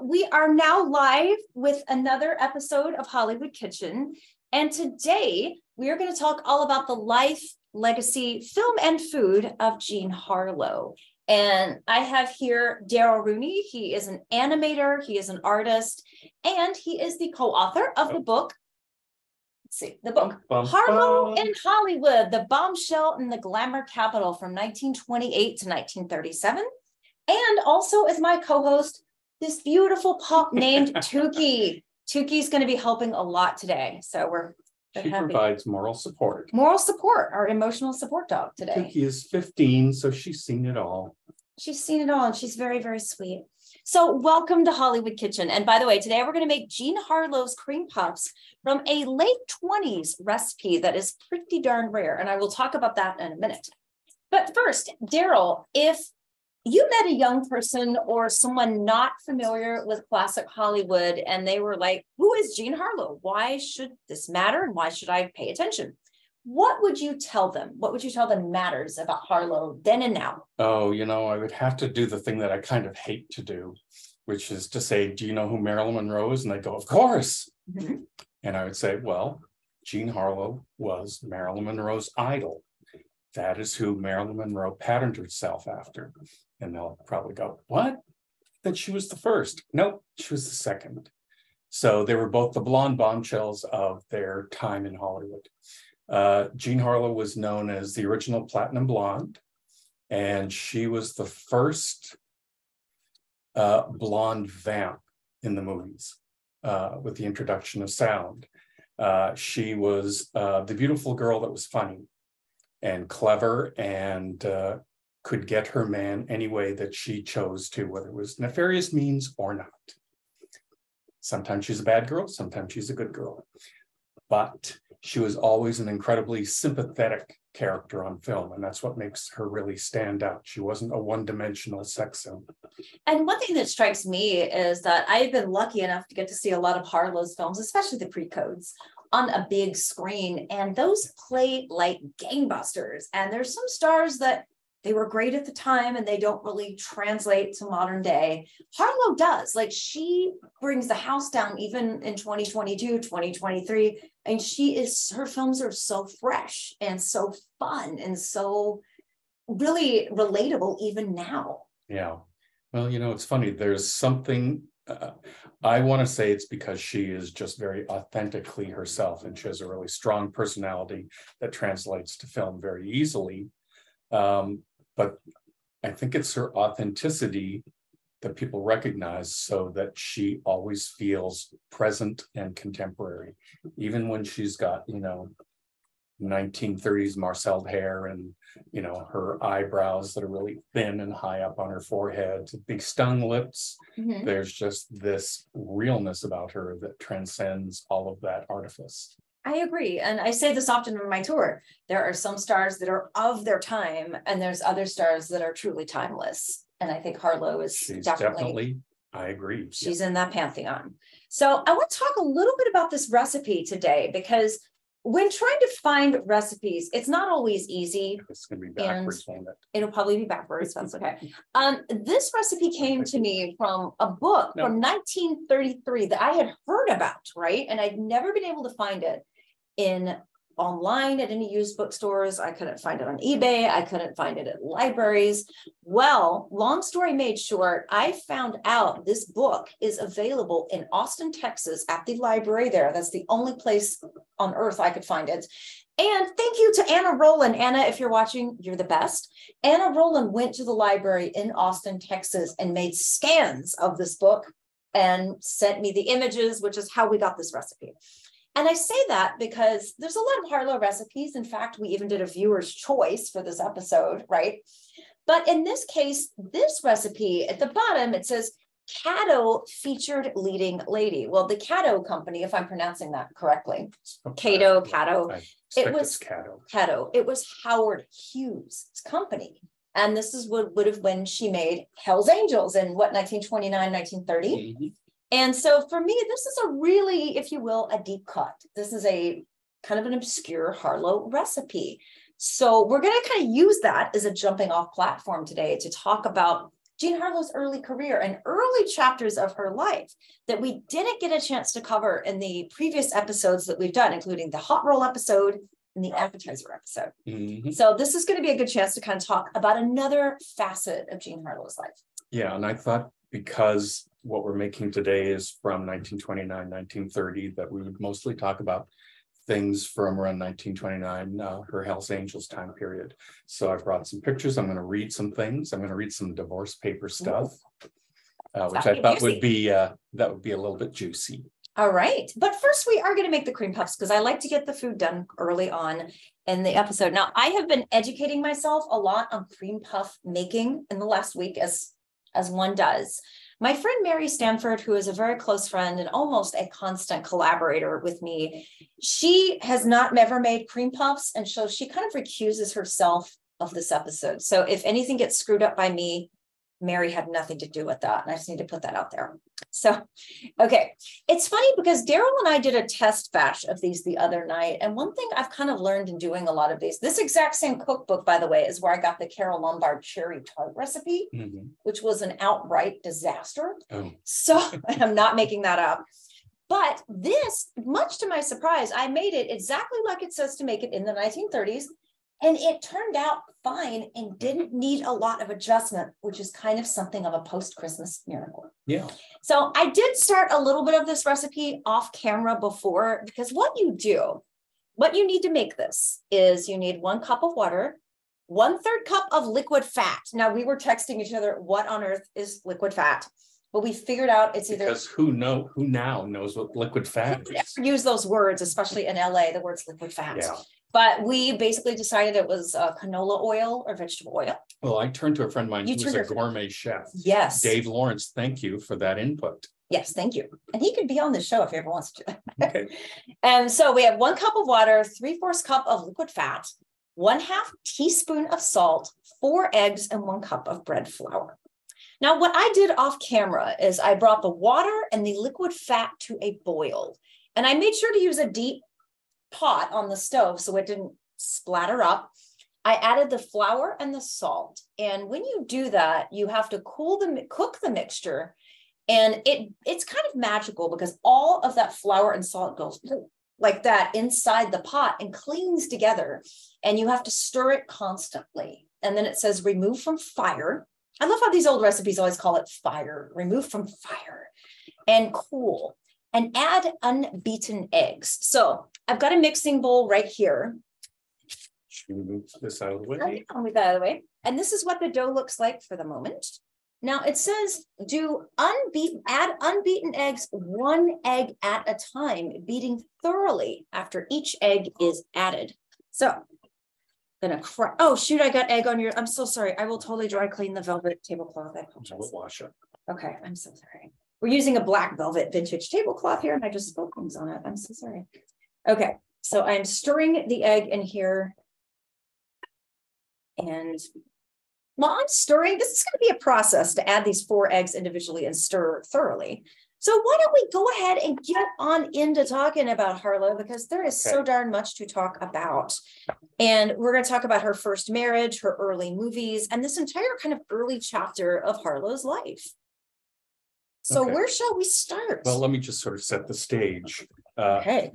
Well, we are now live with another episode of Hollywood Kitchen. And today we are going to talk all about the life, legacy, film, and food of Jean Harlow. And I have here Darrell Rooney. He is an animator, he is an artist, and he is the co-author of the book. Let's see, the book Harlow in Hollywood, the bombshell in the glamour capital from 1928 to 1937. And also is my co-host, this beautiful pup named Tuki. Tuki's going to be helping a lot today. So she provides moral support. Moral support, our emotional support dog today. Tuki is 15, so she's seen it all. She's seen it all, and she's very, very sweet. So welcome to Hollywood Kitchen. And by the way, today we're going to make Jean Harlow's cream puffs from a late 20s recipe that is pretty darn rare. And I will talk about that in a minute. But first, Darrell, if you met a young person or someone not familiar with classic Hollywood and they were like, who is Jean Harlow? Why should this matter? And why should I pay attention? What would you tell them? What would you tell them matters about Harlow then and now? Oh, I would have to do the thing that I kind of hate to do, which is to say, do you know who Marilyn Monroe is? And they go, of course. Mm-hmm. And I would say, well, Jean Harlow was Marilyn Monroe's idol. That is who Marilyn Monroe patterned herself after. And they'll probably go, what? That she was the first. Nope, she was the second. So they were both the blonde bombshells of their time in Hollywood. Jean Harlow was known as the original platinum blonde, and she was the first blonde vamp in the movies with the introduction of sound. She was the beautiful girl that was funny and clever and could get her man any way that she chose to, whether it was nefarious means or not. Sometimes she's a bad girl, sometimes she's a good girl. But she was always an incredibly sympathetic character on film, and that's what makes her really stand out. She wasn't a one-dimensional sex symbol. And one thing that strikes me is that I've been lucky enough to get to see a lot of Harlow's films, especially the pre-codes, on a big screen, and those play like gangbusters. And there's some stars that they were great at the time and they don't really translate to modern day. Harlow does. Like, she brings the house down even in 2022, 2023. And her films are so fresh and so fun and so really relatable even now. Yeah. Well, it's funny. There's something, I want to say it's because she is just very authentically herself, and she has a really strong personality that translates to film very easily. But I think it's her authenticity that people recognize, so that she always feels present and contemporary, even when she's got, 1930s marcelled hair and, her eyebrows that are really thin and high up on her forehead, big stung lips. Mm-hmm. There's just this realness about her that transcends all of that artifice. I agree. And I say this often on my tour. There are some stars that are of their time, and there's other stars that are truly timeless. And I think Harlow is definitely, I agree. She's in that pantheon. So I want to talk a little bit about this recipe today, because when trying to find recipes, it's not always easy. It's going to be backwards. It'll probably be backwards. That's okay. This recipe came to me from a book from 1933 that I had heard about, right? And I'd never been able to find it online at any used bookstores. I couldn't find it on eBay. I couldn't find it at libraries. Well, long story made short, I found out this book is available in Austin, Texas at the library there. That's the only place on earth I could find it. And thank you to Anna Rowland. Anna, if you're watching, you're the best. Anna Rowland went to the library in Austin, Texas, and made scans of this book and sent me the images, which is how we got this recipe. And I say that because there's a lot of Harlow recipes. In fact, we even did a viewer's choice for this episode, right? But in this case, this recipe at the bottom, it says Cato featured leading lady. Well, the Cato company, if I'm pronouncing that correctly, Cato. It was Cato. It was Howard Hughes' company. And this is what would have when she made Hell's Angels in 1929, 1930. Mm-hmm. And so for me, this is a really, if you will, a deep cut. This is a kind of an obscure Harlow recipe. So we're going to kind of use that as a jumping off platform today to talk about Jean Harlow's early career and early chapters of her life that we didn't get a chance to cover in the previous episodes that we've done, including the hot roll episode and the appetizer episode. So this is going to be a good chance to kind of talk about another facet of Jean Harlow's life. Yeah, and I thought because what we're making today is from 1929, 1930, that we would mostly talk about things from around 1929, her Hells Angels time period. So I brought some pictures. I'm going to read some things. I'm going to read some divorce paper stuff, which I thought would be that would be a little bit juicy. All right. But first, we are going to make the cream puffs because I like to get the food done early on in the episode. Now, I have been educating myself a lot on cream puff making in the last week, as one does. My friend Mary Stanford, who is a very close friend and almost a constant collaborator with me, she has not ever made cream puffs. And so she kind of recuses herself of this episode. So if anything gets screwed up by me, Mary had nothing to do with that. And I just need to put that out there. So, okay. It's funny because Darrell and I did a test batch of these the other night. And one thing I've kind of learned in doing a lot of these, this exact same cookbook, by the way, is where I got the Carol Lombard cherry tart recipe, which was an outright disaster. So I'm not making that up. But this, much to my surprise, I made it exactly like it says to make it in the 1930s. And it turned out fine and didn't need a lot of adjustment, which is kind of something of a post-Christmas miracle. Yeah. So I did start a little bit of this recipe off camera before, because what you need to make this is you need 1 cup of water, 1/3 cup of liquid fat. Now we were texting each other, what on earth is liquid fat? But we figured out it's either— Because who now knows what liquid fat is? Use those words, especially in LA, the words liquid fat. Yeah. But we basically decided it was canola oil or vegetable oil. Well, I turned to a friend of mine who's a gourmet chef. Yes. Dave Lawrence, thank you for that input. Yes, thank you. And he could be on the show if he ever wants to. Okay. And so we have 1 cup of water, 3/4 cup of liquid fat, 1/2 teaspoon of salt, 4 eggs, and 1 cup of bread flour. Now, what I did off camera is I brought the water and the liquid fat to a boil. And I made sure to use a deep pot on the stove so it didn't splatter up. I added the flour and the salt. And when you do that, you have to cook the mixture. And it's kind of magical because all of that flour and salt goes like that inside the pot and clings together. And you have to stir it constantly. And then it says remove from fire. I love how these old recipes always call it fire, remove from fire, and cool, and add unbeaten eggs. So I've got a mixing bowl right here. Should we move this out of the way? I'll move that out of the way. And this is what the dough looks like for the moment. Now it says add unbeaten eggs, 1 egg at a time, beating thoroughly after each egg is added. So oh shoot, I got egg on your— I'm so sorry. I will totally dry clean the velvet tablecloth. I apologize. We'll wash it. Okay, I'm so sorry. We're using a black velvet vintage tablecloth here and I just spilled things on it. I'm so sorry. Okay, so I'm stirring the egg in here. And while I'm stirring, this is going to be a process to add these 4 eggs individually and stir thoroughly. So why don't we go ahead and get on into talking about Harlow, because there is so darn much to talk about. And we're going to talk about her first marriage, her early movies, and this entire kind of early chapter of Harlow's life. So where shall we start? Well, let me just sort of set the stage. Okay.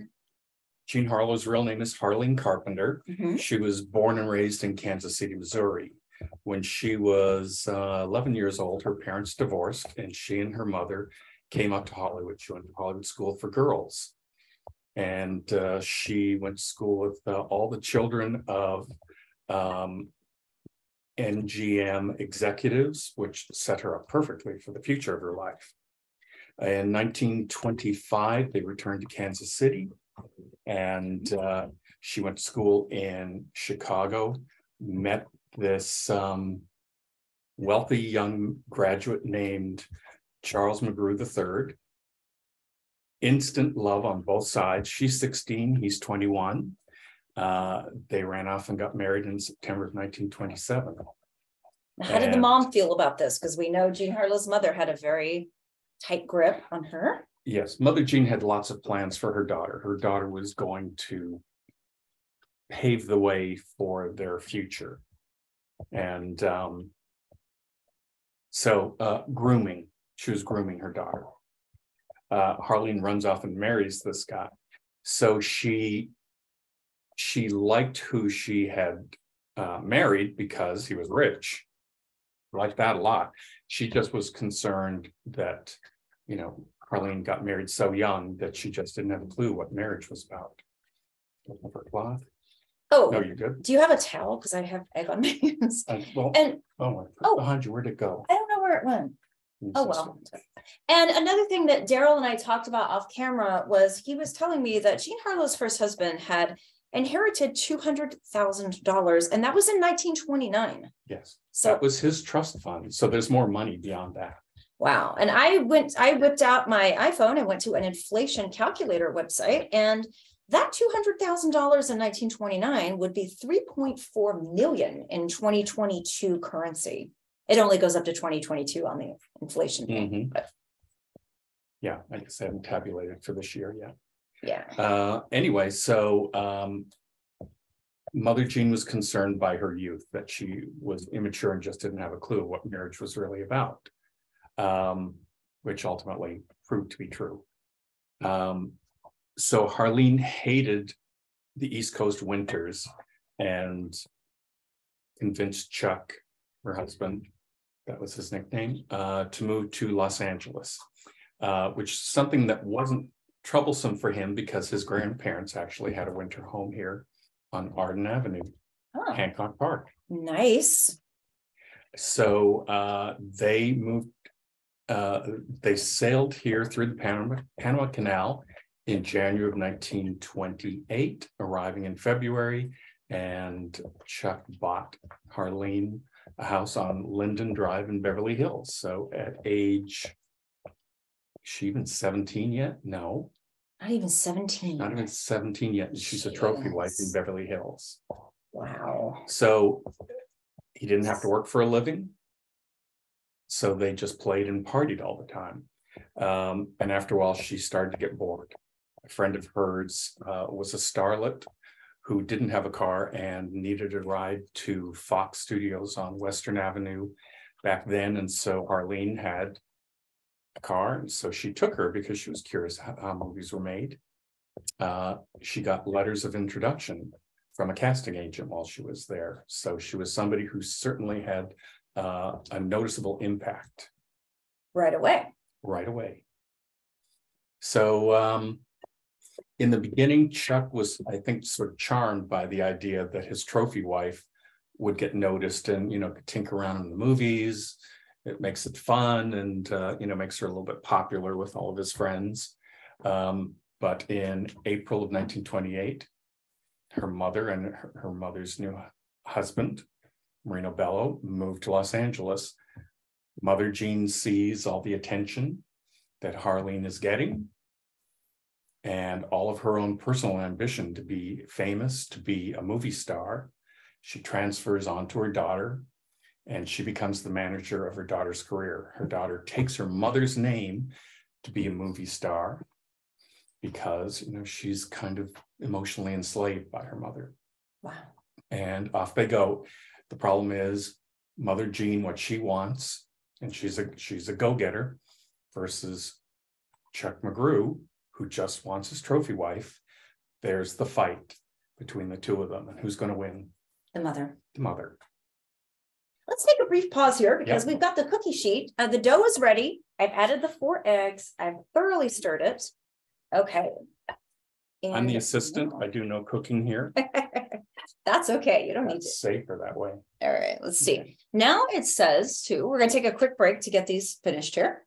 Jean Harlow's real name is Harleen Carpenter. She was born and raised in Kansas City, Missouri. When she was 11 years old, her parents divorced, and she and her mother came up to Hollywood. She went to Hollywood School for Girls. And she went to school with all the children of NGM executives, which set her up perfectly for the future of her life. In 1925, they returned to Kansas City, and she went to school in Chicago, met this wealthy young graduate named Charles McGrew III. Instant love on both sides. She's 16, he's 21. They ran off and got married in September of 1927. How did the mom feel about this? Because we know Jean Harlow's mother had a very tight grip on her. Yes, Mother Jean had lots of plans for her daughter. Her daughter was going to pave the way for their future. And So grooming, she was grooming her daughter. Harleen runs off and marries this guy. So she liked who she had married because he was rich. Liked that a lot. She just was concerned that, Harleen got married so young that she just didn't have a clue what marriage was about. Over cloth. Oh, no, you're good. Do you have a towel? Because I have egg on my hands. Behind you, where'd it go? I don't know where it went. Oh, well. And another thing that Darrell and I talked about off camera was he was telling me that Jean Harlow's first husband had inherited $200,000, and that was in 1929. Yes, so that was his trust fund. So there's more money beyond that. Wow. And I whipped out my iPhone and went to an inflation calculator website, and that $200,000 in 1929 would be 3.4 million in 2022 currency. It only goes up to 2022 on the inflation thing, but yeah, I guess I haven't tabulated for this year yet. Yeah. Anyway, so Mother Jean was concerned by her youth, that she was immature and just didn't have a clue what marriage was really about, which ultimately proved to be true. So Harleen hated the East Coast winters and convinced Chuck, her husband, that was his nickname, to move to Los Angeles, which is something that wasn't troublesome for him because his grandparents actually had a winter home here on Arden Avenue, Hancock Park. Nice. So they moved, they sailed here through the Panama Canal in January of 1928, arriving in February, and Chuck bought Harleen a house on Linden Drive in Beverly Hills. So at age, is she even 17 yet? No. Not even 17. Not even 17 yet. And she's a trophy wife in Beverly Hills. Wow. So he didn't have to work for a living. So they just played and partied all the time. And after a while, she started to get bored. A friend of hers was a starlet who didn't have a car and needed a ride to Fox Studios on Western Avenue back then. And so Harleen had a car, and so she took her because she was curious how movies were made. She got letters of introduction from a casting agent while she was there. So she was somebody who certainly had a noticeable impact. Right away. Right away. So in the beginning, Chuck was, I think, sort of charmed by the idea that his trophy wife would get noticed and, could tinker around in the movies. It makes it fun and, makes her a little bit popular with all of his friends. But in April of 1928, her mother and her mother's new husband, Marino Bello, moved to Los Angeles. Mother Jean sees all the attention that Harleen is getting and all of her own personal ambition to be famous, to be a movie star. She transfers onto her daughter, and she becomes the manager of her daughter's career. Her daughter takes her mother's name to be a movie star because, she's kind of emotionally enslaved by her mother. Wow. And off they go. The problem is Mother Jean, what she wants, and she's a go-getter, versus Chuck McGrew, who just wants his trophy wife. There's the fight between the two of them, and who's going to win? The mother. The mother. Let's take a brief pause here because we've got the cookie sheet. The dough is ready. I've added the 4 eggs. I've thoroughly stirred it. Okay. And I'm the assistant. I do no cooking here. That's okay. You don't need to. Safer that way. All right, let's see. Okay. Now it says we're going to take a quick break to get these finished here.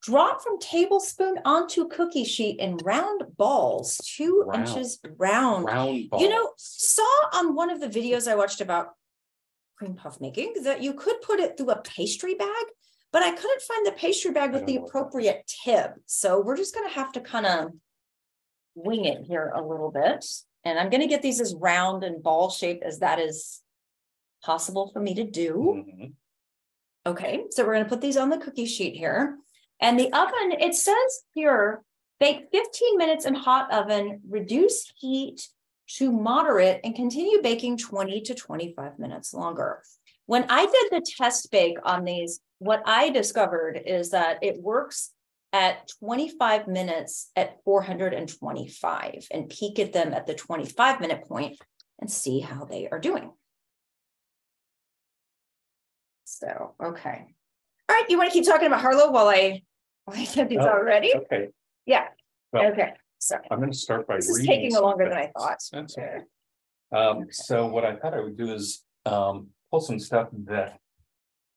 Drop from tablespoon onto cookie sheet in round balls, 2 inches round. Round balls. Saw on one of the videos I watched about cream puff making that you could put it through a pastry bag, but I couldn't find the pastry bag with the appropriate tip. So we're just going to have to kind of wing it here a little bit. And I'm going to get these as round and ball shaped as that is possible for me to do. Mm-hmm. Okay, so we're going to put these on the cookie sheet here. And the oven, it says here, bake 15 minutes in hot oven, reduce heat to moderate, and continue baking 20 to 25 minutes longer. When I did the test bake on these, what I discovered is that it works at 25 minutes at 425 and peak at them at the 25-minute point and see how they are doing. So, okay. All right, you want to keep talking about Harlow while I get these already? Okay. Yeah. Well, okay. So I'm going to start by this is reading taking longer than I thought. That's okay. So what I thought I would do is pull some stuff that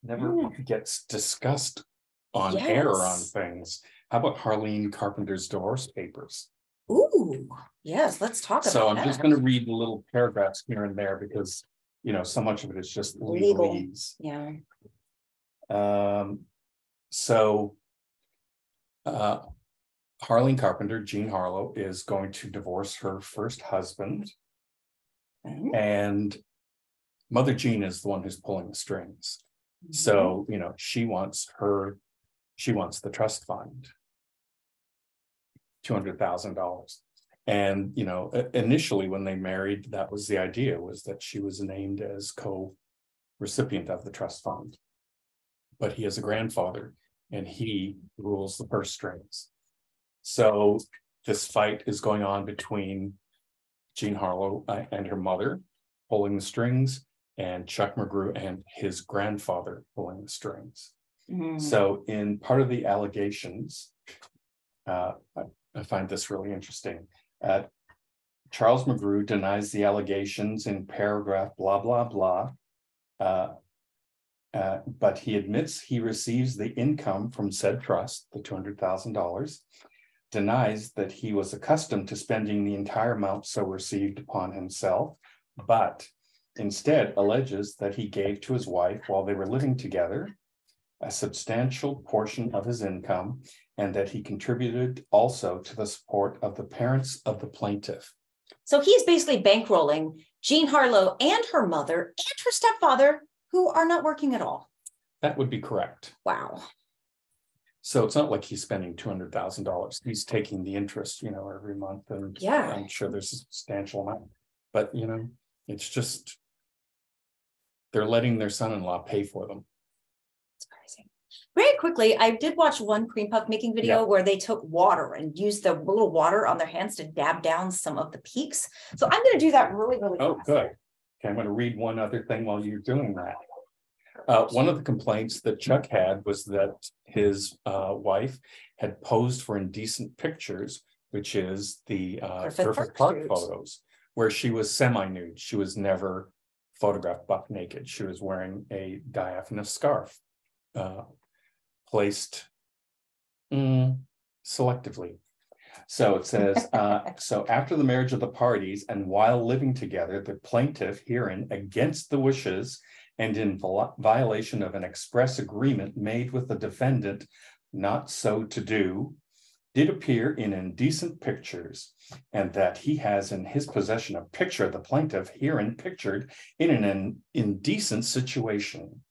never gets discussed on air on things. How about Harleen Carpenter's divorce papers? Ooh, yes, let's talk about that. So I'm just going to read the little paragraphs here and there because, you know, so much of it is just legalese. Yeah. Harleen Carpenter, Jean Harlow, is going to divorce her first husband. And Mother Jean is the one who's pulling the strings. So, you know, she wants the trust fund, $200,000. And, you know, initially when they married, that was the idea, was that she was named as co-recipient of the trust fund. But he is a grandfather and he rules the purse strings. So this fight is going on between Jean Harlow and her mother pulling the strings, and Chuck McGrew and his grandfather pulling the strings. So in part of the allegations, I find this really interesting. Charles McGrew denies the allegations in paragraph blah, blah, blah. But he admits he receives the income from said trust, the $200,000, denies that he was accustomed to spending the entire amount so received upon himself, but instead alleges that he gave to his wife while they were living together a substantial portion of his income, and that he contributed also to the support of the parents of the plaintiff. So he's basically bankrolling Jean Harlow and her mother and her stepfather, who are not working at all. That would be correct. Wow. So it's not like he's spending $200,000. He's taking the interest, you know, every month. And I'm sure there's a substantial amount. But, you know, it's just, they're letting their son-in-law pay for them. It's crazy. Very quickly, I did watch one cream puff making video where they took water and used the little water on their hands to dab down some of the peaks. So I'm going to do that really fast. Oh, good. Okay, I'm going to read one other thing while you're doing that. One of the complaints that Chuck had was that his wife had posed for indecent pictures, which is the Perfect Park photos, where she was semi-nude. She was never photographed buck naked. She was wearing a diaphanous scarf, placed selectively. So it says, so after the marriage of the parties and while living together, the plaintiff herein, against the wishes and in violation of an express agreement made with the defendant not so to do, did appear in indecent pictures, and that he has in his possession a picture of the plaintiff herein pictured in an indecent situation,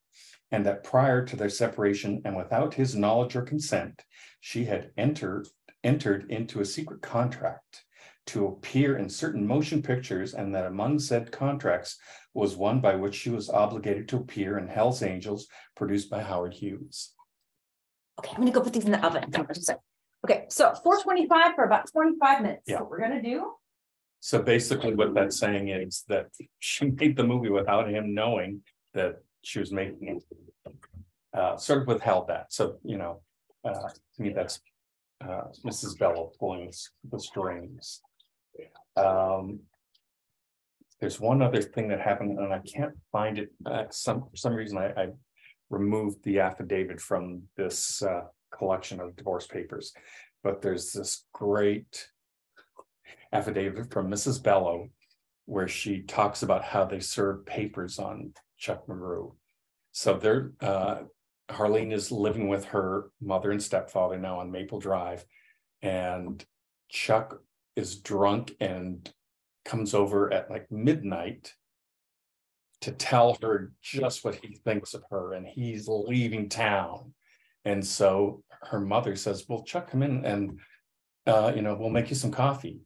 and that prior to their separation and without his knowledge or consent, she had entered into a secret contract to appear in certain motion pictures, and that among said contracts was one by which she was obligated to appear in Hell's Angels, produced by Howard Hughes. Okay, I'm going to go put these in the oven. Okay, so 425 for about 25 minutes. Yeah. So we're going to do. So basically what that's saying is that she made the movie without him knowing that she was making it. Sort of withheld that. So, you know, to me, that's Mrs. Bello pulling the strings. There's one other thing that happened, and I can't find it. For some reason, I removed the affidavit from this collection of divorce papers. But there's this great affidavit from Mrs. Bello where she talks about how they served papers on Chuck McGrew. So they're Harleen is living with her mother and stepfather now on Maple Drive, and Chuck is drunk and comes over at like midnight to tell her just what he thinks of her, and he's leaving town. And so her mother says, well, Chuck, come in and you know, we'll make you some coffee.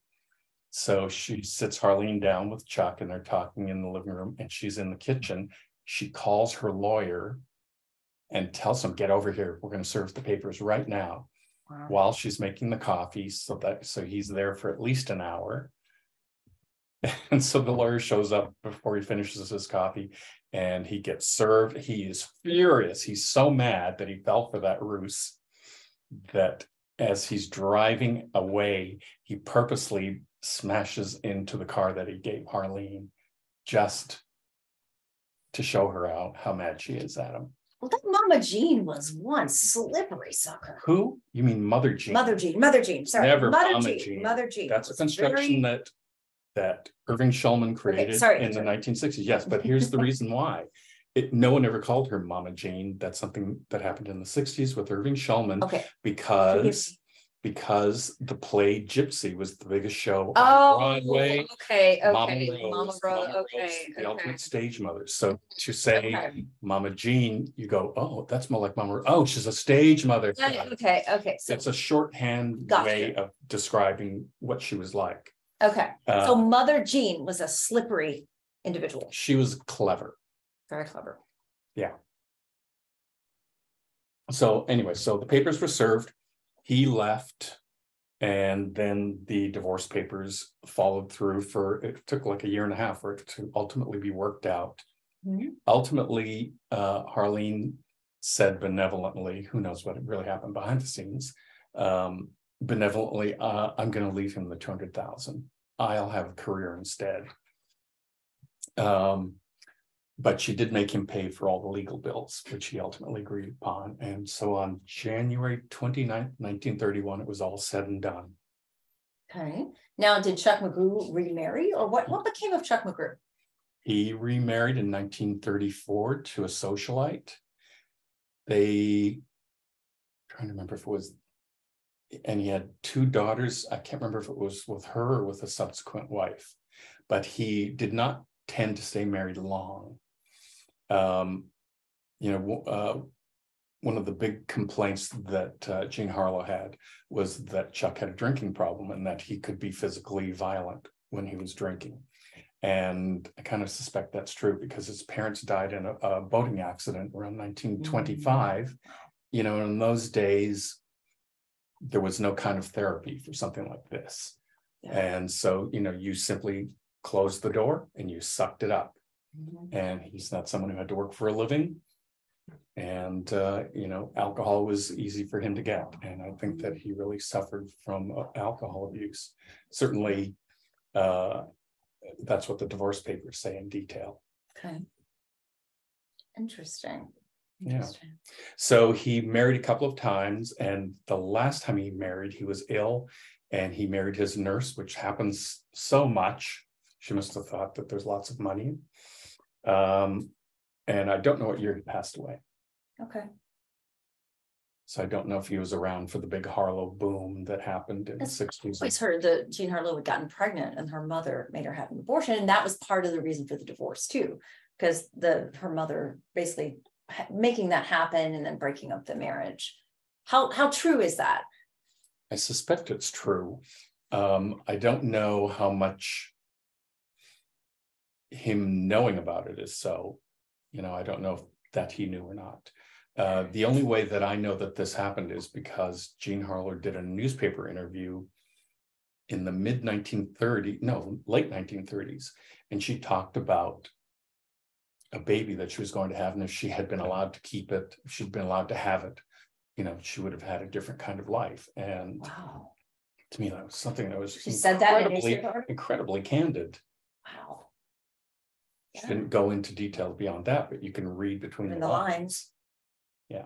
So she sits Harleen down with Chuck, and they're talking in the living room, and she's in the kitchen she calls her lawyer and tells him, get over here. We're going to serve the papers right now. Wow. While she's making the coffee. So he's there for at least an hour. And so the lawyer shows up before he finishes his coffee and he gets served. He is furious. He's so mad that he fell for that ruse that as he's driving away, he purposely smashes into the car that he gave Harleen just to show her out how mad she is at him. Well, that Mama Jean was one slippery sucker. Who? You mean Mother Jean? Mother Jean. Sorry. Never Mama Jean. Mother Jean. That's a construction that Irving Shulman created in the 1960s. Yes, but here's the reason why. No one ever called her Mama Jean. That's something that happened in the 60s with Irving Shulman. Okay. Because the play Gypsy was the biggest show on Broadway. Okay. Mama Rose, the ultimate stage mother. So to say Mama Jean, you go, oh, that's more like Mama. Oh, she's a stage mother. Okay. So it's a shorthand way of describing what she was like. Okay. So Mother Jean was a slippery individual. She was clever. Very clever. Yeah. So anyway, so the papers were served. He left, and then the divorce papers followed through it took like a year and a half for it to ultimately be worked out. Mm-hmm. Ultimately, Harleen said benevolently, who knows what really happened behind the scenes, benevolently, I'm going to leave him the $200,000. I'll have a career instead. But she did make him pay for all the legal bills, which he ultimately agreed upon. And so on January 29th, 1931, it was all said and done. Okay. Now, did Chuck McGrew remarry, or what became of Chuck McGrew? He remarried in 1934 to a socialite. Trying to remember if it was, and he had 2 daughters. I can't remember if it was with her or with a subsequent wife, but he did not tend to stay married long. One of the big complaints that Jean Harlow had was that Chuck had a drinking problem and that he could be physically violent when he was drinking. And I kind of suspect that's true because his parents died in a boating accident around 1925. Mm-hmm. In those days, there was no kind of therapy for something like this. Yeah. And so, you simply closed the door and you sucked it up. Mm-hmm. And he's not someone who had to work for a living. And, alcohol was easy for him to get. And I think that he really suffered from alcohol abuse. Certainly, that's what the divorce papers say in detail. Okay. Interesting. Yeah. So he married a couple of times. And the last time he married, he was ill. And he married his nurse, which happens so much. She must have thought that there's lots of money. And I don't know what year he passed away. Okay. So I don't know if he was around for the big Harlow boom that happened in the 60s. I always heard that Jean Harlow had gotten pregnant and her mother made her have an abortion. And that was part of the reason for the divorce too, because her mother basically making that happen and then breaking up the marriage. How true is that? I suspect it's true. I don't know how much him knowing about it is so. I don't know if that he knew or not. The only way that I know that this happened is because Jean Harlow did a newspaper interview in the late 1930s, and she talked about a baby that she was going to have, and if she had been allowed to keep it, if she'd been allowed to have it, she would have had a different kind of life. And wow. To me, that was something that was incredibly candid. Wow. She didn't go into detail beyond that, but you can read between the lines. Yeah.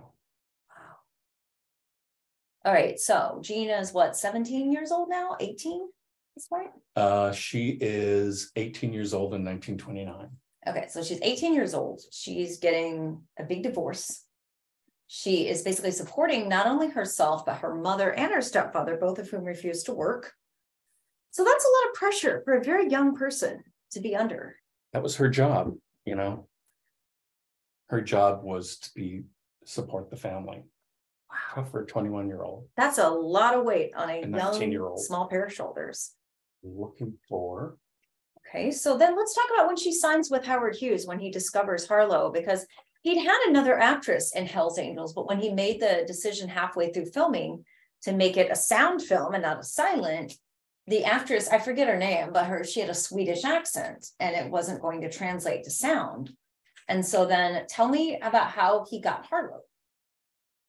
Wow. All right. So Gina's 17 years old now? 18? That's right. She is 18 years old in 1929. Okay. So she's 18 years old. She's getting a big divorce. She is basically supporting not only herself, but her mother and her stepfather, both of whom refused to work. So that's a lot of pressure for a very young person to be under. That was her job, Her job was to support the family. Wow. Tough for a 21-year-old. That's a lot of weight on a young, 19-year-old. Small pair of shoulders. Looking for Okay, so then let's talk about when she signs with Howard Hughes, when he discovers Harlow, because he'd had another actress in Hell's Angels, but when he made the decision halfway through filming to make it a sound film and not a silent, the actress, I forget her name, but she had a Swedish accent and it wasn't going to translate to sound. And so then tell me about how he got Harlow.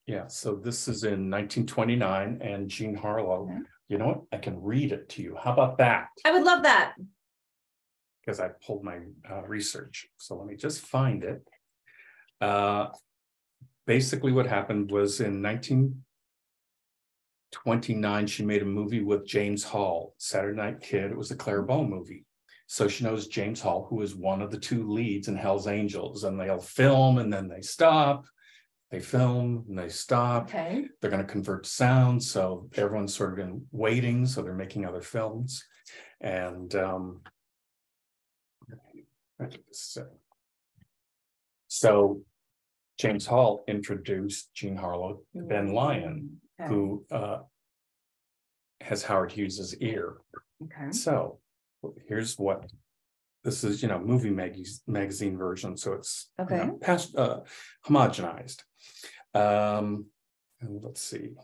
Yeah, so this is in 1929, and Jean Harlow, you know what? I can read it to you. How about that? I would love that. Because I pulled my research. So let me just find it. Basically what happened was in 1929, she made a movie with James Hall, Saturday Night Kid. It was a Claire Bow movie. So she knows James Hall, who is one of the two leads in Hell's Angels, and they'll film and then they stop. They film and they stop. Okay. They're going to convert to sound. So everyone's sort of in waiting. So they're making other films. And so James Hall introduced Jean Harlow to Ben Lyon, who has Howard Hughes's ear. Okay. So here's what this is, movie magazine version. So it's past homogenized. And let's see.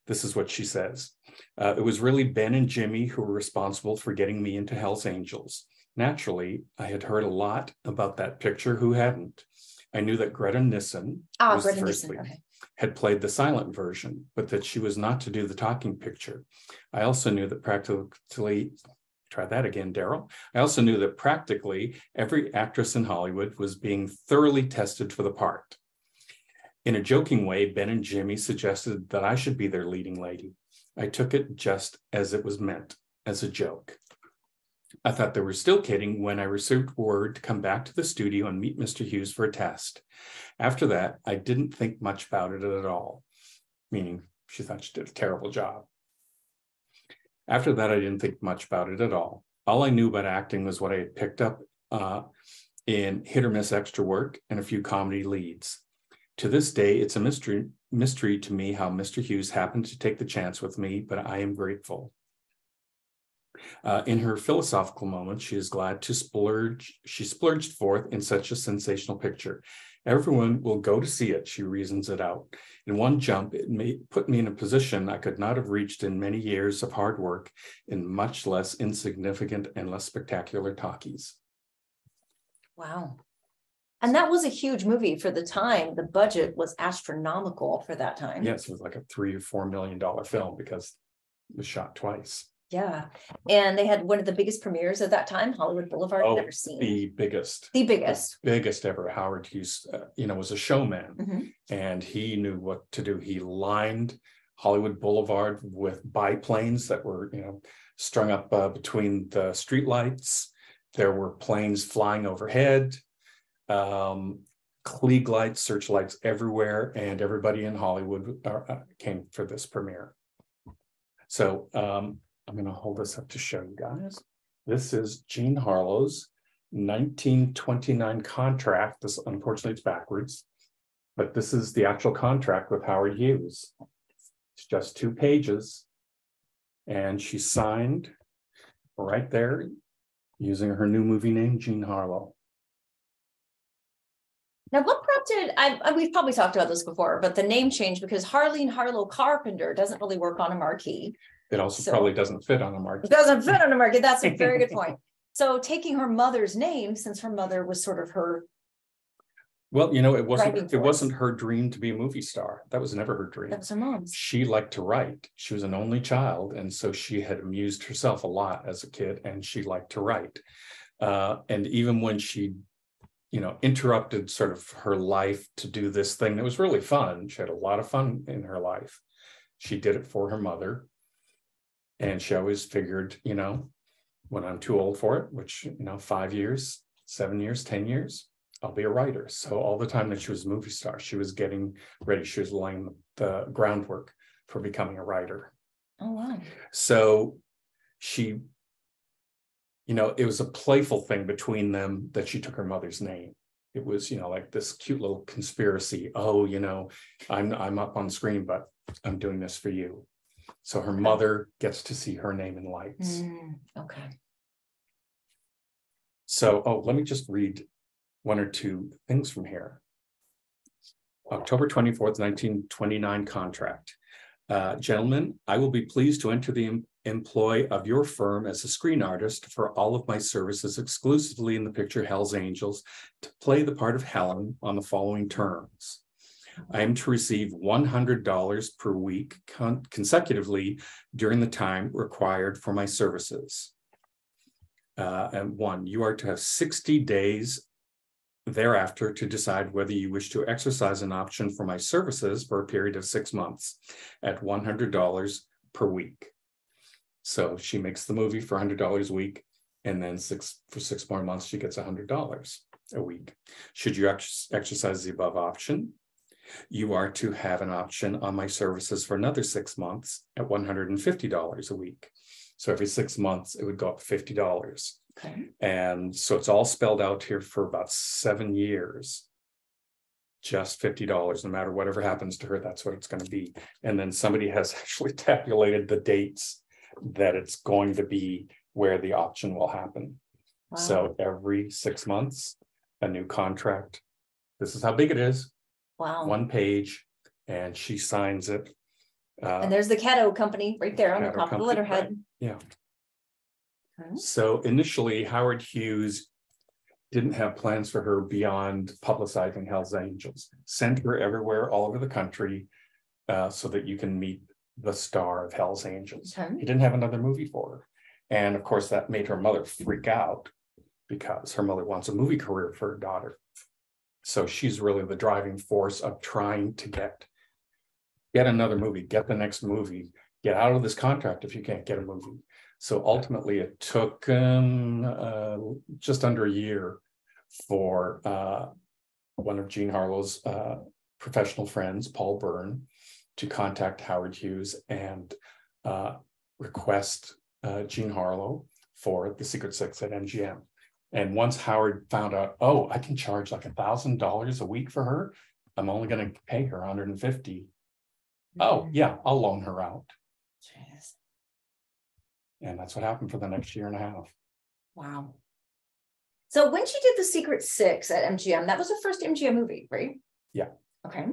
This is what she says. It was really Ben and Jimmy who were responsible for getting me into Hell's Angels. Naturally, I had heard a lot about that picture. Who hadn't? I knew that Greta Nissen had played the silent version, but that she was not to do the talking picture. I also knew that practically, try that again, Darrell. I also knew that practically every actress in Hollywood was being thoroughly tested for the part. In a joking way, Ben and Jimmy suggested that I should be their leading lady. I took it just as it was meant, as a joke. I thought they were still kidding when I received word to come back to the studio and meet Mr. Hughes for a test. After that, I didn't think much about it at all, meaning she thought she did a terrible job. After that, I didn't think much about it at all. All I knew about acting was what I had picked up in hit or miss extra work and a few comedy leads. To this day, it's a mystery to me how Mr. Hughes happened to take the chance with me, but I am grateful. In her philosophical moment, she is glad to splurge. She splurged forth in such a sensational picture. Everyone will go to see it, she reasons it out. In one jump, it may put me in a position I could not have reached in many years of hard work in much less insignificant and less spectacular talkies. Wow. And that was a huge movie for the time. The budget was astronomical for that time. Yes, it was like a $3 or $4 million film because it was shot twice. Yeah. And they had one of the biggest premieres of that time, Hollywood Boulevard. I've never seen. The biggest ever. Howard Hughes, was a showman, and he knew what to do. He lined Hollywood Boulevard with biplanes that were, strung up between the streetlights. There were planes flying overhead, Klieg lights, searchlights everywhere, and everybody in Hollywood came for this premiere. So, I'm going to hold this up to show you guys. This is Jean Harlow's 1929 contract. This, unfortunately, it's backwards, but this is the actual contract with Howard Hughes. It's just 2 pages, and she signed right there using her new movie name, Jean Harlow. Now, what prompted, we've probably talked about this before, but the name change because Harleen Harlow Carpenter doesn't really work on a marquee. It also probably doesn't fit on a marquee. It doesn't fit on a marquee. That's a very good point. So taking her mother's name, since her mother was sort of her. Well, it wasn't her dream to be a movie star. That was never her dream. That was her mom's. She liked to write. She was an only child. And so she had amused herself a lot as a kid, and she liked to write. And even when she, interrupted sort of her life to do this thing that was really fun, she had a lot of fun in her life. She did it for her mother. And she always figured, when I'm too old for it, which, 5 years, 7 years, 10 years, I'll be a writer. So all the time that she was a movie star, she was getting ready. She was laying the groundwork for becoming a writer. Oh, wow. So she, it was a playful thing between them that she took her mother's name. It was, like this cute little conspiracy. Oh, I'm up on screen, but I'm doing this for you. So her mother gets to see her name in lights. Okay. So, let me just read one or two things from here. October 24th, 1929 contract. Gentlemen, I will be pleased to enter the employ of your firm as a screen artist for all of my services exclusively in the picture Hell's Angels to play the part of Helen on the following terms. I am to receive $100 per week consecutively during the time required for my services. And one, you are to have 60 days thereafter to decide whether you wish to exercise an option for my services for a period of 6 months at $100 per week. So she makes the movie for $100 a week, and then for 6 more months, she gets $100 a week. Should you exercise the above option, you are to have an option on my services for another 6 months at $150 a week. So every 6 months, it would go up $50. Okay. And so it's all spelled out here for about 7 years. Just $50, no matter whatever happens to her, that's what it's going to be. And then somebody has actually tabulated the dates that it's going to be where the option will happen. Wow. So every 6 months, a new contract. This is how big it is. Wow. 1 page, and she signs it. And there's the Caddo company right there on the top of the letterhead. Right. Yeah. Okay. So initially, Howard Hughes didn't have plans for her beyond publicizing Hell's Angels. Send her everywhere, all over the country, so that you can meet the star of Hell's Angels. Okay. He didn't have another movie for her. And of course, that made her mother freak out because her mother wants a movie career for her daughter. So she's really the driving force of trying to get another movie, get the next movie, get out of this contract if you can't get a movie. So ultimately, it took just under a year for one of Jean Harlow's professional friends, Paul Byrne, to contact Howard Hughes and request Jean Harlow for The Secret Six at MGM. And once Howard found out, oh, I can charge like $1,000 a week for her, I'm only going to pay her $150. Oh, yeah, I'll loan her out. Jeez. And that's what happened for the next year and a half. Wow. So when she did The Secret Six at MGM, that was her first MGM movie, right? Yeah. Okay.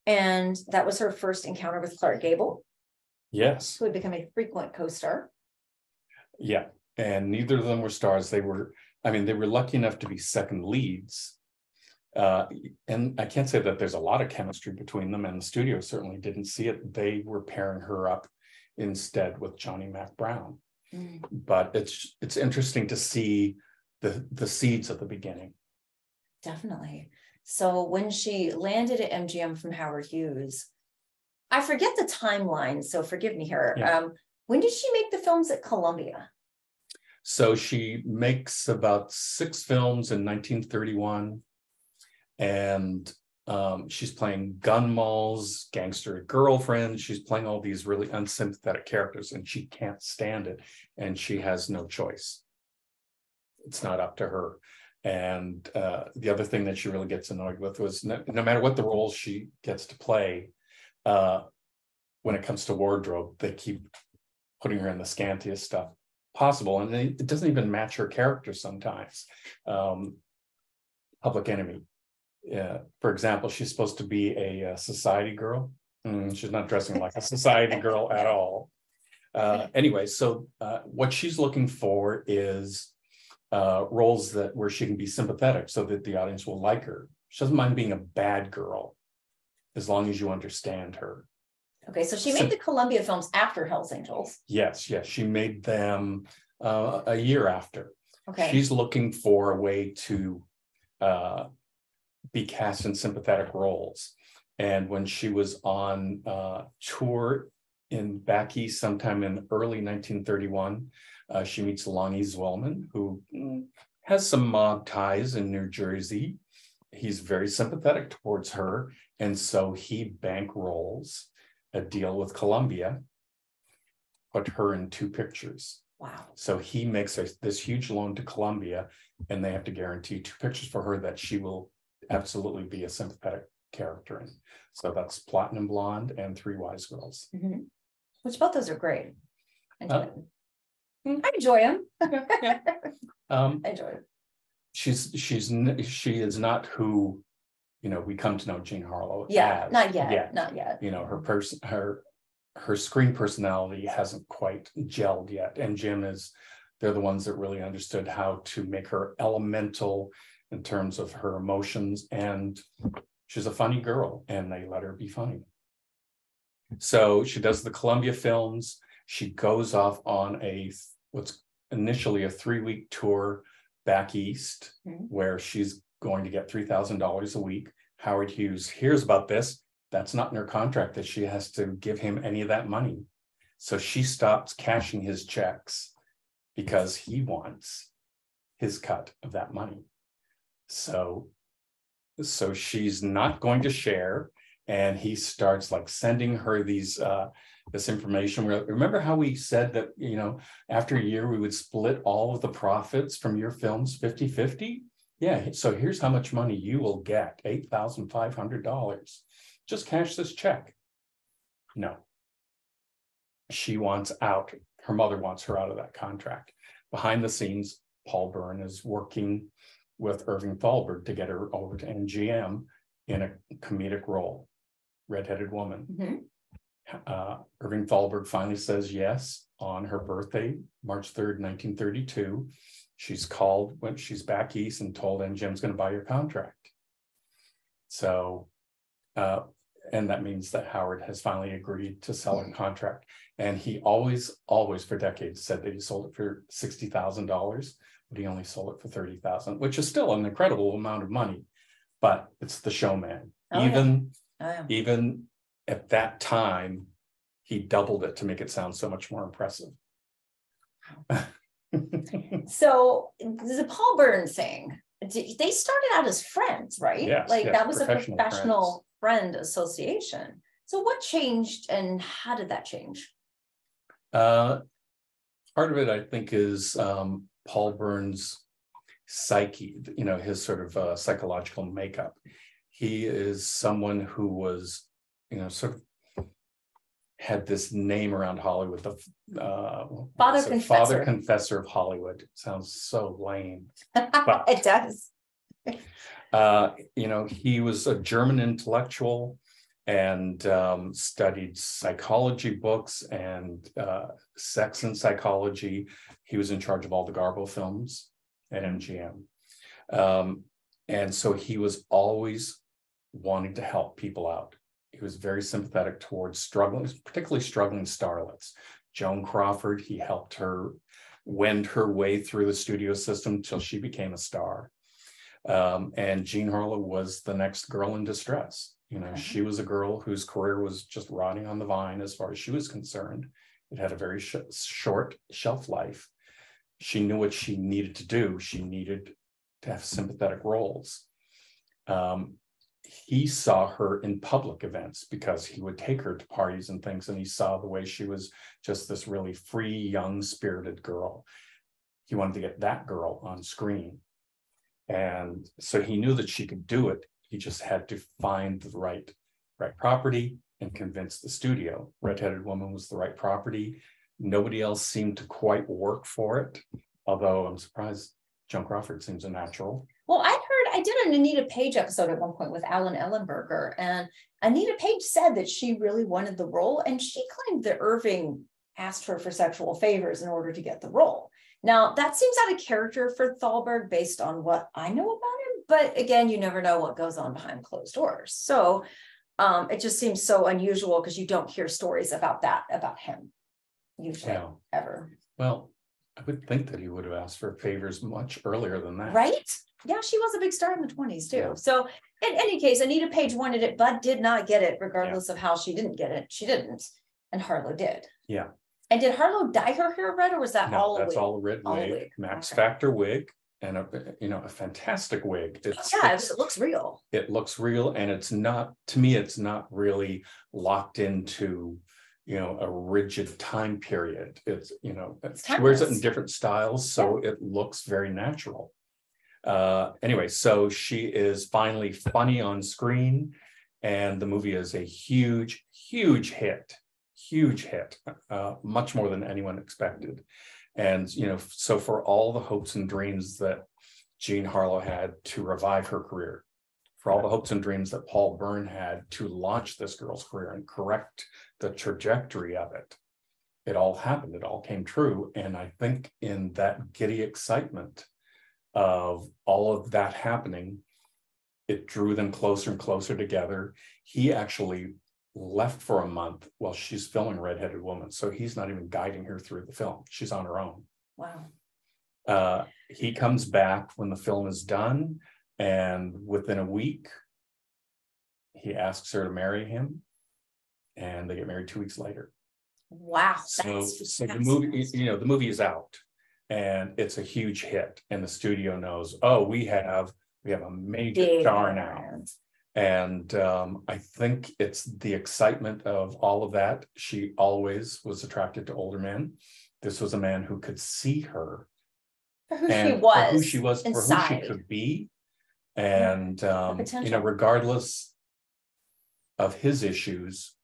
And that was her first encounter with Clark Gable. Yes. Who had become a frequent co-star. Yeah. And neither of them were stars. They were lucky enough to be second leads. And I can't say that there's a lot of chemistry between them, and the studio certainly didn't see it. They were pairing her up instead with Johnny Mac Brown. Mm. But it's interesting to see the seeds of the beginning. Definitely. So when she landed at MGM from Howard Hughes, I forget the timeline, so forgive me here. Yeah. When did she make the films at Columbia? So she makes about 6 films in 1931. And she's playing gun moles, gangster girlfriend. She's playing all these really unsympathetic characters, and she can't stand it. And she has no choice. It's not up to her. And the other thing that she really gets annoyed with was no matter what the roles she gets to play, when it comes to wardrobe, they keep putting her in the scantiest stuff possible. And it doesn't even match her character sometimes. Public Enemy. For example, she's supposed to be a society girl. She's not dressing like a society girl at all. Anyway, so what she's looking for is roles where she can be sympathetic so that the audience will like her. She doesn't mind being a bad girl as long as you understand her. Okay, so she made the Columbia films after Hell's Angels. Yes, she made them a year after. Okay. She's looking for a way to be cast in sympathetic roles. And when she was on tour back east sometime in early 1931, she meets Lonnie Zwellman, who has some mob ties in New Jersey. He's very sympathetic towards her. And so he bankrolls a deal with Columbia, put her in 2 pictures. Wow. So he makes this huge loan to Columbia, and they have to guarantee 2 pictures for her that she will absolutely be a sympathetic character in. So that's Platinum Blonde and 3 Wise Girls. Mm-hmm. Which both those are great. I enjoy them. I enjoy it. she is not who, you know, we come to know Jean Harlow Yeah, as not yet. Not yet. You know, her screen personality hasn't quite gelled yet. And they're the ones that really understood how to make her elemental in terms of her emotions. And she's a funny girl, and they let her be funny. So she does the Columbia Films. She goes off on what's initially a 3-week tour back east, where she's going to get $3,000 a week. Howard Hughes hears about this. That's not in her contract, that she has to give him any of that money. So she stops cashing his checks because he wants his cut of that money. So she's not going to share. And he starts like sending her this information. Remember how we said that, you know, after a year, we would split all of the profits from your films 50-50? Yeah, so here's how much money you will get, $8,500. Just cash this check. No. She wants out. Her mother wants her out of that contract. Behind the scenes, Paul Byrne is working with Irving Thalberg to get her over to MGM in a comedic role, redheaded woman. Irving Thalberg finally says yes on her birthday, March 3rd, 1932. She's called when she's back east and told MGM's going to buy your contract. So, and that means that Howard has finally agreed to sell her contract. And he always for decades said that he sold it for $60,000, but he only sold it for $30,000, which is still an incredible amount of money. But it's the showman. Even at that time, he doubled it to make it sound so much more impressive. So the Paul Byrne thing, they started out as friends, right? Yes, that was a professional friend association. So what changed, and how did that change? Part of it, I think, is Paul Byrne's psyche, you know, his sort of psychological makeup. He is someone who was, you know, sort of had this name around Hollywood, the father confessor of Hollywood. Sounds so lame, but it does. You know, he was a German intellectual and studied psychology books and sex and psychology. He was in charge of all the Garbo films at MGM. And so he was always wanting to help people out. He was very sympathetic towards particularly struggling starlets. Joan Crawford, he helped her wend her way through the studio system till she became a star. And Jean Harlow was the next girl in distress. You know, she was a girl whose career was just rotting on the vine as far as she was concerned. It had a very short shelf life. She knew what she needed to do. She needed to have sympathetic roles. He saw her in public events because he would take her to parties and things, and he saw the way she was just this really free, young, spirited girl. He wanted to get that girl on screen. And so he knew that she could do it. He just had to find the right property and convince the studio. Redheaded Woman was the right property. Nobody else seemed to quite work for it, although I'm surprised Joan Crawford seems a natural. Well, I did an Anita Page episode at one point with Alan Ellenberger, and Anita Page said that she really wanted the role, and she claimed that Irving asked her for sexual favors in order to get the role. Now, that seems out of character for Thalberg based on what I know about him, but again, you never know what goes on behind closed doors. So it just seems so unusual because you don't hear stories about him usually, ever. Well, I would think that he would have asked for favors much earlier than that. Right? Yeah, she was a big star in the 20s too. Yeah. So in any case, Anita Page wanted it, but did not get it, regardless of how she didn't get it. She didn't. And Harlow did. Yeah. And did Harlow dye her hair red, or was that all a wig? That's all a red wig, Max Factor wig, and a fantastic wig. It looks real. It looks real, and it's not, to me, it's not really locked into, a rigid time period. It's, she wears it in different styles, so it looks very natural. Anyway, so she is finally funny on screen, and the movie is a huge hit, much more than anyone expected. And, so for all the hopes and dreams that Jean Harlow had to revive her career, for all the hopes and dreams that Paul Byrne had to launch this girl's career and correct the trajectory of it. It all happened. It all came true. And I think in that giddy excitement of all of that happening, it drew them closer and closer together. He actually left for a month while she's filming Redheaded Woman. So he's not even guiding her through the film. She's on her own. Wow. He comes back when the film is done, and within a week, he asks her to marry him, and they get married 2 weeks later. Wow. So the movie, the movie is out, and it's a huge hit, and the studio knows, oh, we have a major star now. And I think it's the excitement of all of that. She always was attracted to older men. This was a man who could see her for who she was, for who she could be. And, regardless of his issues,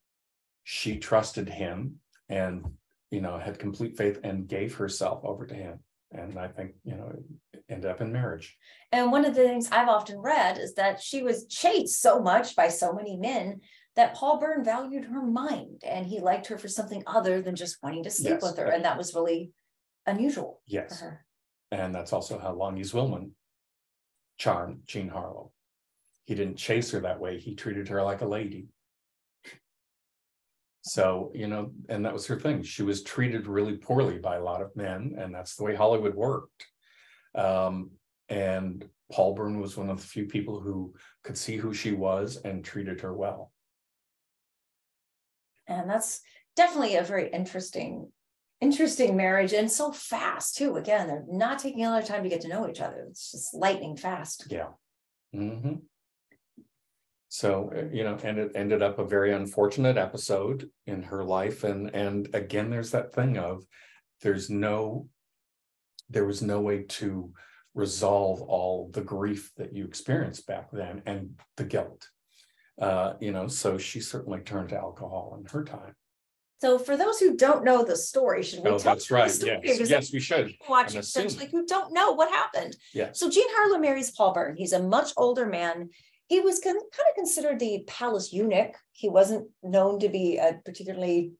she trusted him and, had complete faith and gave herself over to him. And I think, it ended up in marriage. And one of the things I've often read is that she was chased so much by so many men that Paul Byrne valued her mind, and he liked her for something other than just wanting to sleep with her. And that was really unusual for her. And that's also how Longy's Willman charmed Jean Harlow. He didn't chase her that way. He treated her like a lady. So, and that was her thing. She was treated really poorly by a lot of men, and that's the way Hollywood worked. And Paul Byrne was one of the few people who could see who she was and treated her well. And that's definitely a very interesting marriage, and so fast too. Again, they're not taking a lot of time to get to know each other. It's just lightning fast. Yeah. Mm-hmm. So, and it ended up a very unfortunate episode in her life. And again, there's that thing of there was no way to resolve all the grief that you experienced back then and the guilt. So she certainly turned to alcohol in her time. So for those who don't know the story, should we tell that's right. The story? Yes, we should. Watch essentially who don't know what happened. Yeah. So Jean Harlow marries Paul Byrne. He's a much older man. He was kind of considered the palace eunuch. He wasn't known to be a particularly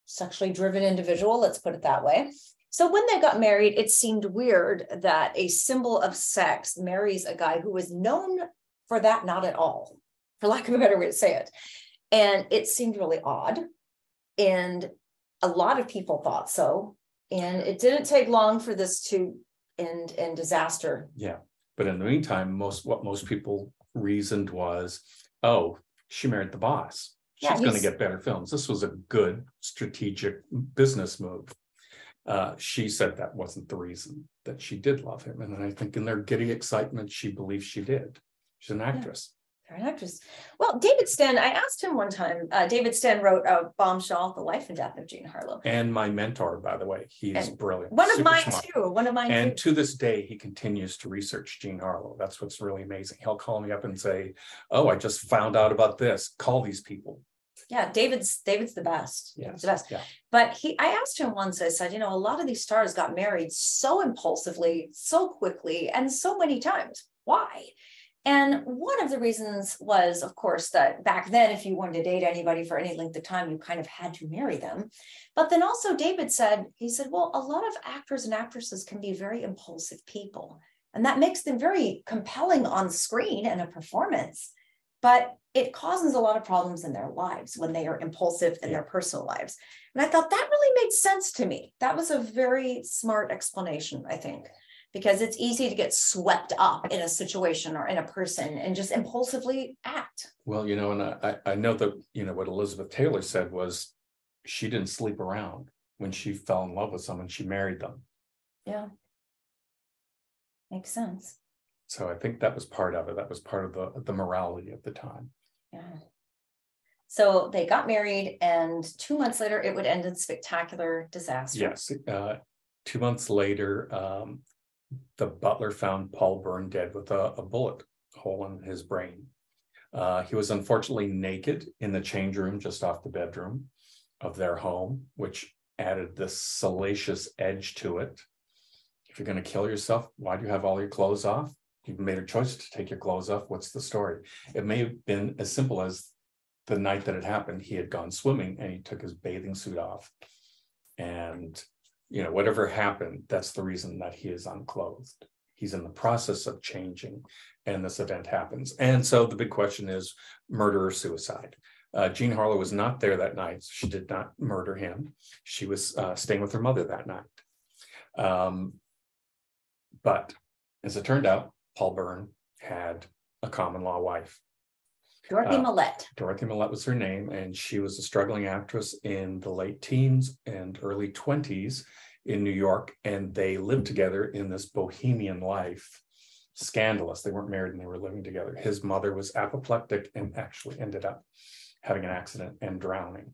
sexually driven individual, let's put it that way. So when they got married, it seemed weird that a symbol of sex marries a guy who was known for that not at all, for lack of a better way to say it. And it seemed really odd. And a lot of people thought so. And it didn't take long for this to end in disaster. Yeah. But in the meantime, what most people reasoned was, oh, she married the boss. She's going to get better films. This was a good strategic business move. She said that wasn't the reason, that she did love him. And then I think in their giddy excitement, she believes she did. She's an actress. They're an actress. Well, David Sten, I asked him one time, David Sten wrote Bombshell, The Life and Death of Jean Harlow. And my mentor, by the way, he's brilliant. One of mine too. And to this day, he continues to research Jean Harlow. That's what's really amazing. He'll call me up and say, oh, I just found out about this. Call these people. Yeah, David's the best. Yes, the best. Yeah. But I asked him once, I said, a lot of these stars got married so impulsively, so quickly, and so many times. Why? And one of the reasons was, of course, that back then, if you wanted to date anybody for any length of time, you kind of had to marry them. But then also David said, well, a lot of actors and actresses can be very impulsive people. And that makes them very compelling on screen and a performance. But it causes a lot of problems in their lives when they are impulsive in their personal lives. And I thought that really made sense to me. That was a very smart explanation, I think. Because it's easy to get swept up in a situation or in a person and just impulsively act. Well, and I know that, what Elizabeth Taylor said was she didn't sleep around. When she fell in love with someone, she married them. Yeah. Makes sense. So I think that was part of it. That was part of the morality of the time. Yeah. So they got married, and 2 months later, it would end in spectacular disaster. Yes. 2 months later, the butler found Paul Byrne dead with a bullet hole in his brain. He was unfortunately naked in the change room just off the bedroom of their home, which added this salacious edge to it. if you're going to kill yourself, why do you have all your clothes off? You've made a choice to take your clothes off. What's the story? It may have been as simple as the night that it happened, he had gone swimming and he took his bathing suit off. And, whatever happened, that's the reason that he is unclothed. He's in the process of changing, and this event happens. And so the big question is murder or suicide. Jean Harlow was not there that night. So she did not murder him. She was staying with her mother that night. But as it turned out, Paul Byrne had a common law wife. Dorothy Millette. Dorothy Millette was her name, and she was a struggling actress in the late teens and early 20s in New York, and they lived together in this bohemian life. Scandalous. They weren't married and they were living together. His mother was apoplectic and actually ended up having an accident and drowning.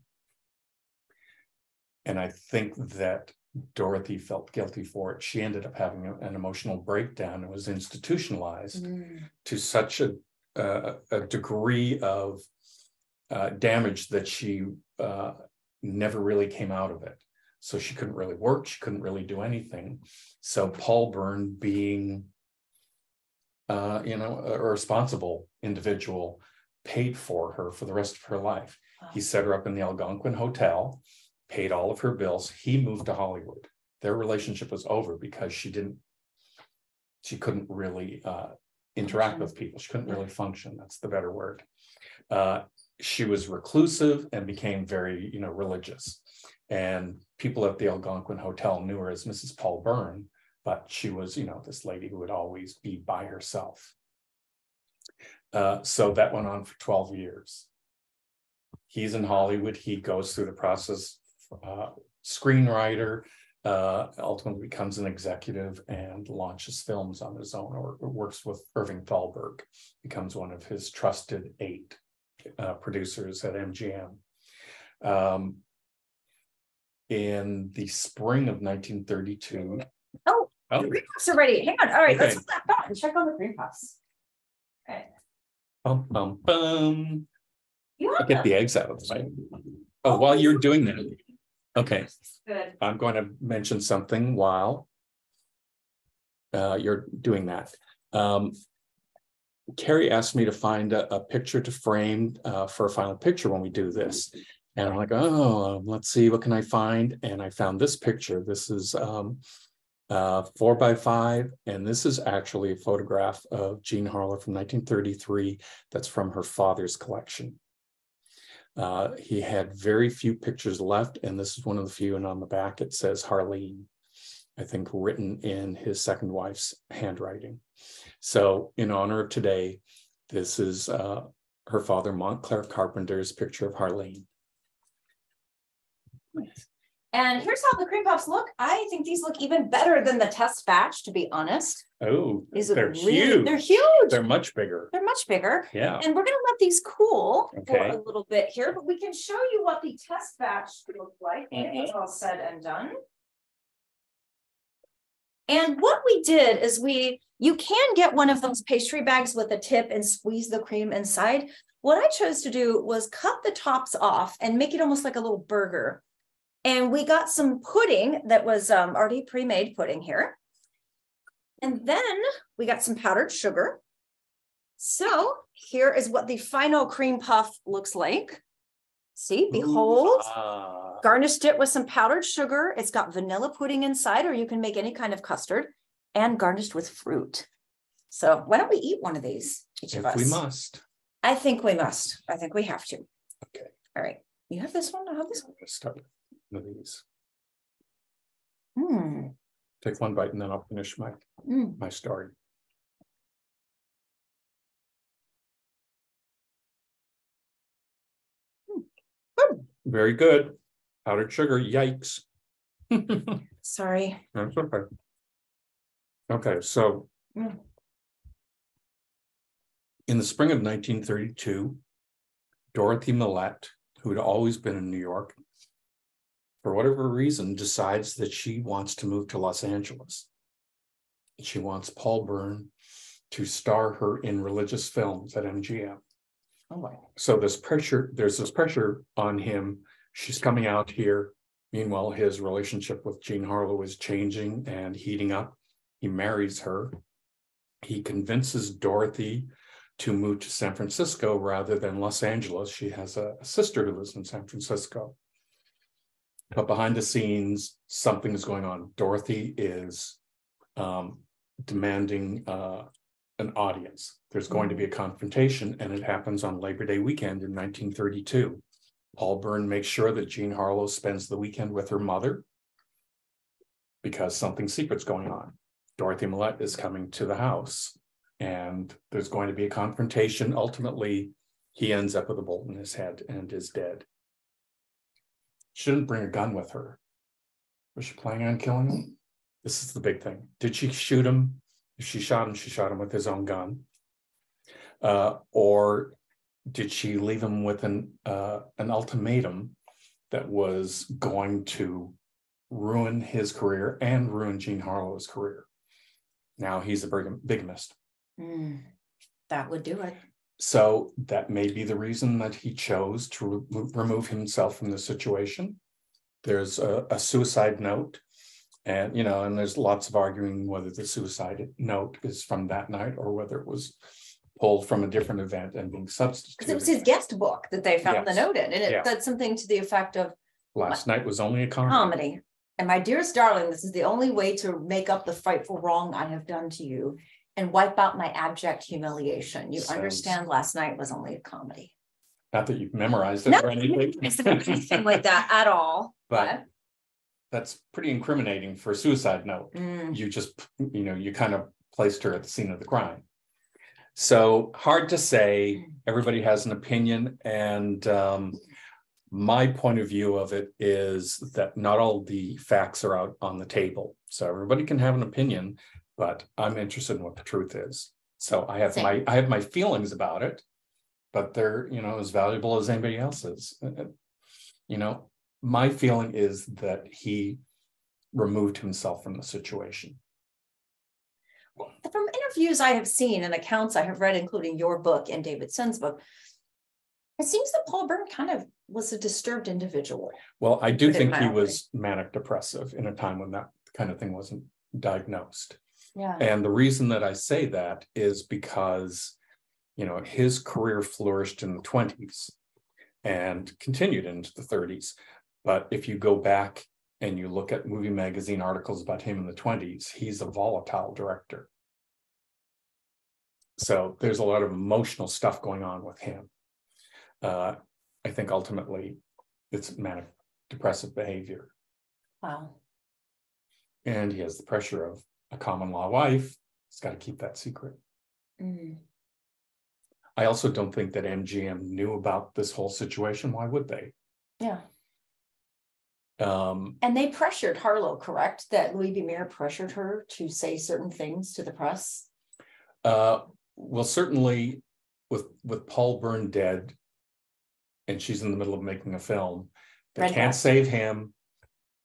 And I think that Dorothy felt guilty for it. She ended up having an emotional breakdown and was institutionalized to such a degree of damage that she never really came out of it. So she couldn't really work. She couldn't really do anything. So Paul Byrne, being, a responsible individual, paid for her for the rest of her life. He set her up in the Algonquin Hotel, paid all of her bills. He moved to Hollywood. Their relationship was over because she couldn't really interact with people. She couldn't really function. That's the better word. She was reclusive and became very, religious. And people at the Algonquin Hotel knew her as Mrs. Paul Byrne, but she was, this lady who would always be by herself. So that went on for 12 years. He's in Hollywood. He goes through the process, screenwriter, ultimately becomes an executive and launches films on his own, or works with Irving Thalberg, becomes one of his trusted 8 producers at MGM. In the spring of 1932. Oh, the green puffs are ready. Hang on. All right, Okay. let's hold that thought and check on the green puffs. Okay. Bum, bum, bum. You I'll get the eggs out of the way. Oh, while you're doing that. Okay. Good. I'm going to mention something while you're doing that. Carrie asked me to find a picture to frame for a final picture when we do this. And I'm like, let's see, what can I find? And I found this picture. This is 4x5. And this is actually a photograph of Jean Harlow from 1933. That's from her father's collection. He had very few pictures left, and this is one of the few, and on the back it says Harleen, I think written in his second wife's handwriting. So in honor of today, this is her father, Montclair Carpenter's picture of Harleen. And here's how the cream puffs look. I think these look even better than the test batch, to be honest. Oh, These are they're really, huge. They're huge. They're much bigger. They're much bigger. Yeah. And we're going to let these cool for Okay. a little bit here, but we can show you what the test batch looked like when it was all said and done. And what we did is you can get one of those pastry bags with a tip and squeeze the cream inside. What I chose to do was cut the tops off and make it almost like a little burger. And we got some pudding that was already pre-made pudding here. And then we got some powdered sugar. So here is what the final cream puff looks like. See, behold, garnished it with some powdered sugar. It's got vanilla pudding inside, or you can make any kind of custard, and garnished with fruit. So why don't we eat one of these, each of us? We must. I think we must. I think we have to. Okay. All right. You have this one? I have this one. Let's start with one of these. Mm. Take one bite and then I'll finish my story. Very good. Powdered sugar, yikes. Sorry. That's okay. Okay, so in the spring of 1932, Dorothy Millette, who had always been in New York, for whatever reason, decides that she wants to move to Los Angeles. She wants Paul Byrne to star her in religious films at MGM. Oh, wow. So there's this pressure on him. She's coming out here. Meanwhile, his relationship with Jean Harlow is changing and heating up. He marries her. He convinces Dorothy to move to San Francisco rather than Los Angeles. She has a sister who lives in San Francisco. But behind the scenes, something is going on. Dorothy is demanding an audience. There's going to be a confrontation, and it happens on Labor Day weekend in 1932. Paul Byrne makes sure that Jean Harlow spends the weekend with her mother because something secret's going on. Dorothy Millette is coming to the house, and there's going to be a confrontation. Ultimately, he ends up with a bullet in his head and is dead. She didn't bring a gun with her. Was she planning on killing him? This is the big thing. Did she shoot him? If she shot him with his own gun. Or did she leave him with an ultimatum that was going to ruin his career and ruin Jean Harlow's career? Now he's a bigamist. That would do it. So that may be the reason that he chose to remove himself from the situation. There's a suicide note, and and there's lots of arguing whether the suicide note is from that night or whether it was pulled from a different event and being substituted. Because it was his guest book that they found the note in, and it said something to the effect of, "Last night was only a comedy. And my dearest darling, this is the only way to make up the frightful wrong I have done to you and wipe out my abject humiliation. You understand, last night was only a comedy." Not that you've memorized it or anything. Anything like that at all. But that's pretty incriminating for a suicide note. You just, you kind of placed her at the scene of the crime. So hard to say. Everybody has an opinion. And my point of view of it is that not all the facts are out on the table. So everybody can have an opinion, but I'm interested in what the truth is. So I have my feelings about it, but they're, as valuable as anybody else's. My feeling is that he removed himself from the situation. From interviews I have seen and accounts I have read, including your book and David Sun's book, it seems that Paul Byrne kind of was a disturbed individual. Well, I do think he was manic depressive in a time when that kind of thing wasn't diagnosed. Yeah. And the reason that I say that is because, his career flourished in the 20s and continued into the 30s. But if you go back and you look at movie magazine articles about him in the 20s, he's a volatile director. So there's a lot of emotional stuff going on with him. I think ultimately it's manic depressive behavior. Wow. And he has the pressure of a common law wife. He's got to keep that secret. I also don't think that MGM knew about this whole situation. Why would they? Yeah. And they pressured Harlow, correct? That Louis B. Mayer pressured her to say certain things to the press? Well, certainly with Paul Byrne dead, and she's in the middle of making a film, they can't save him,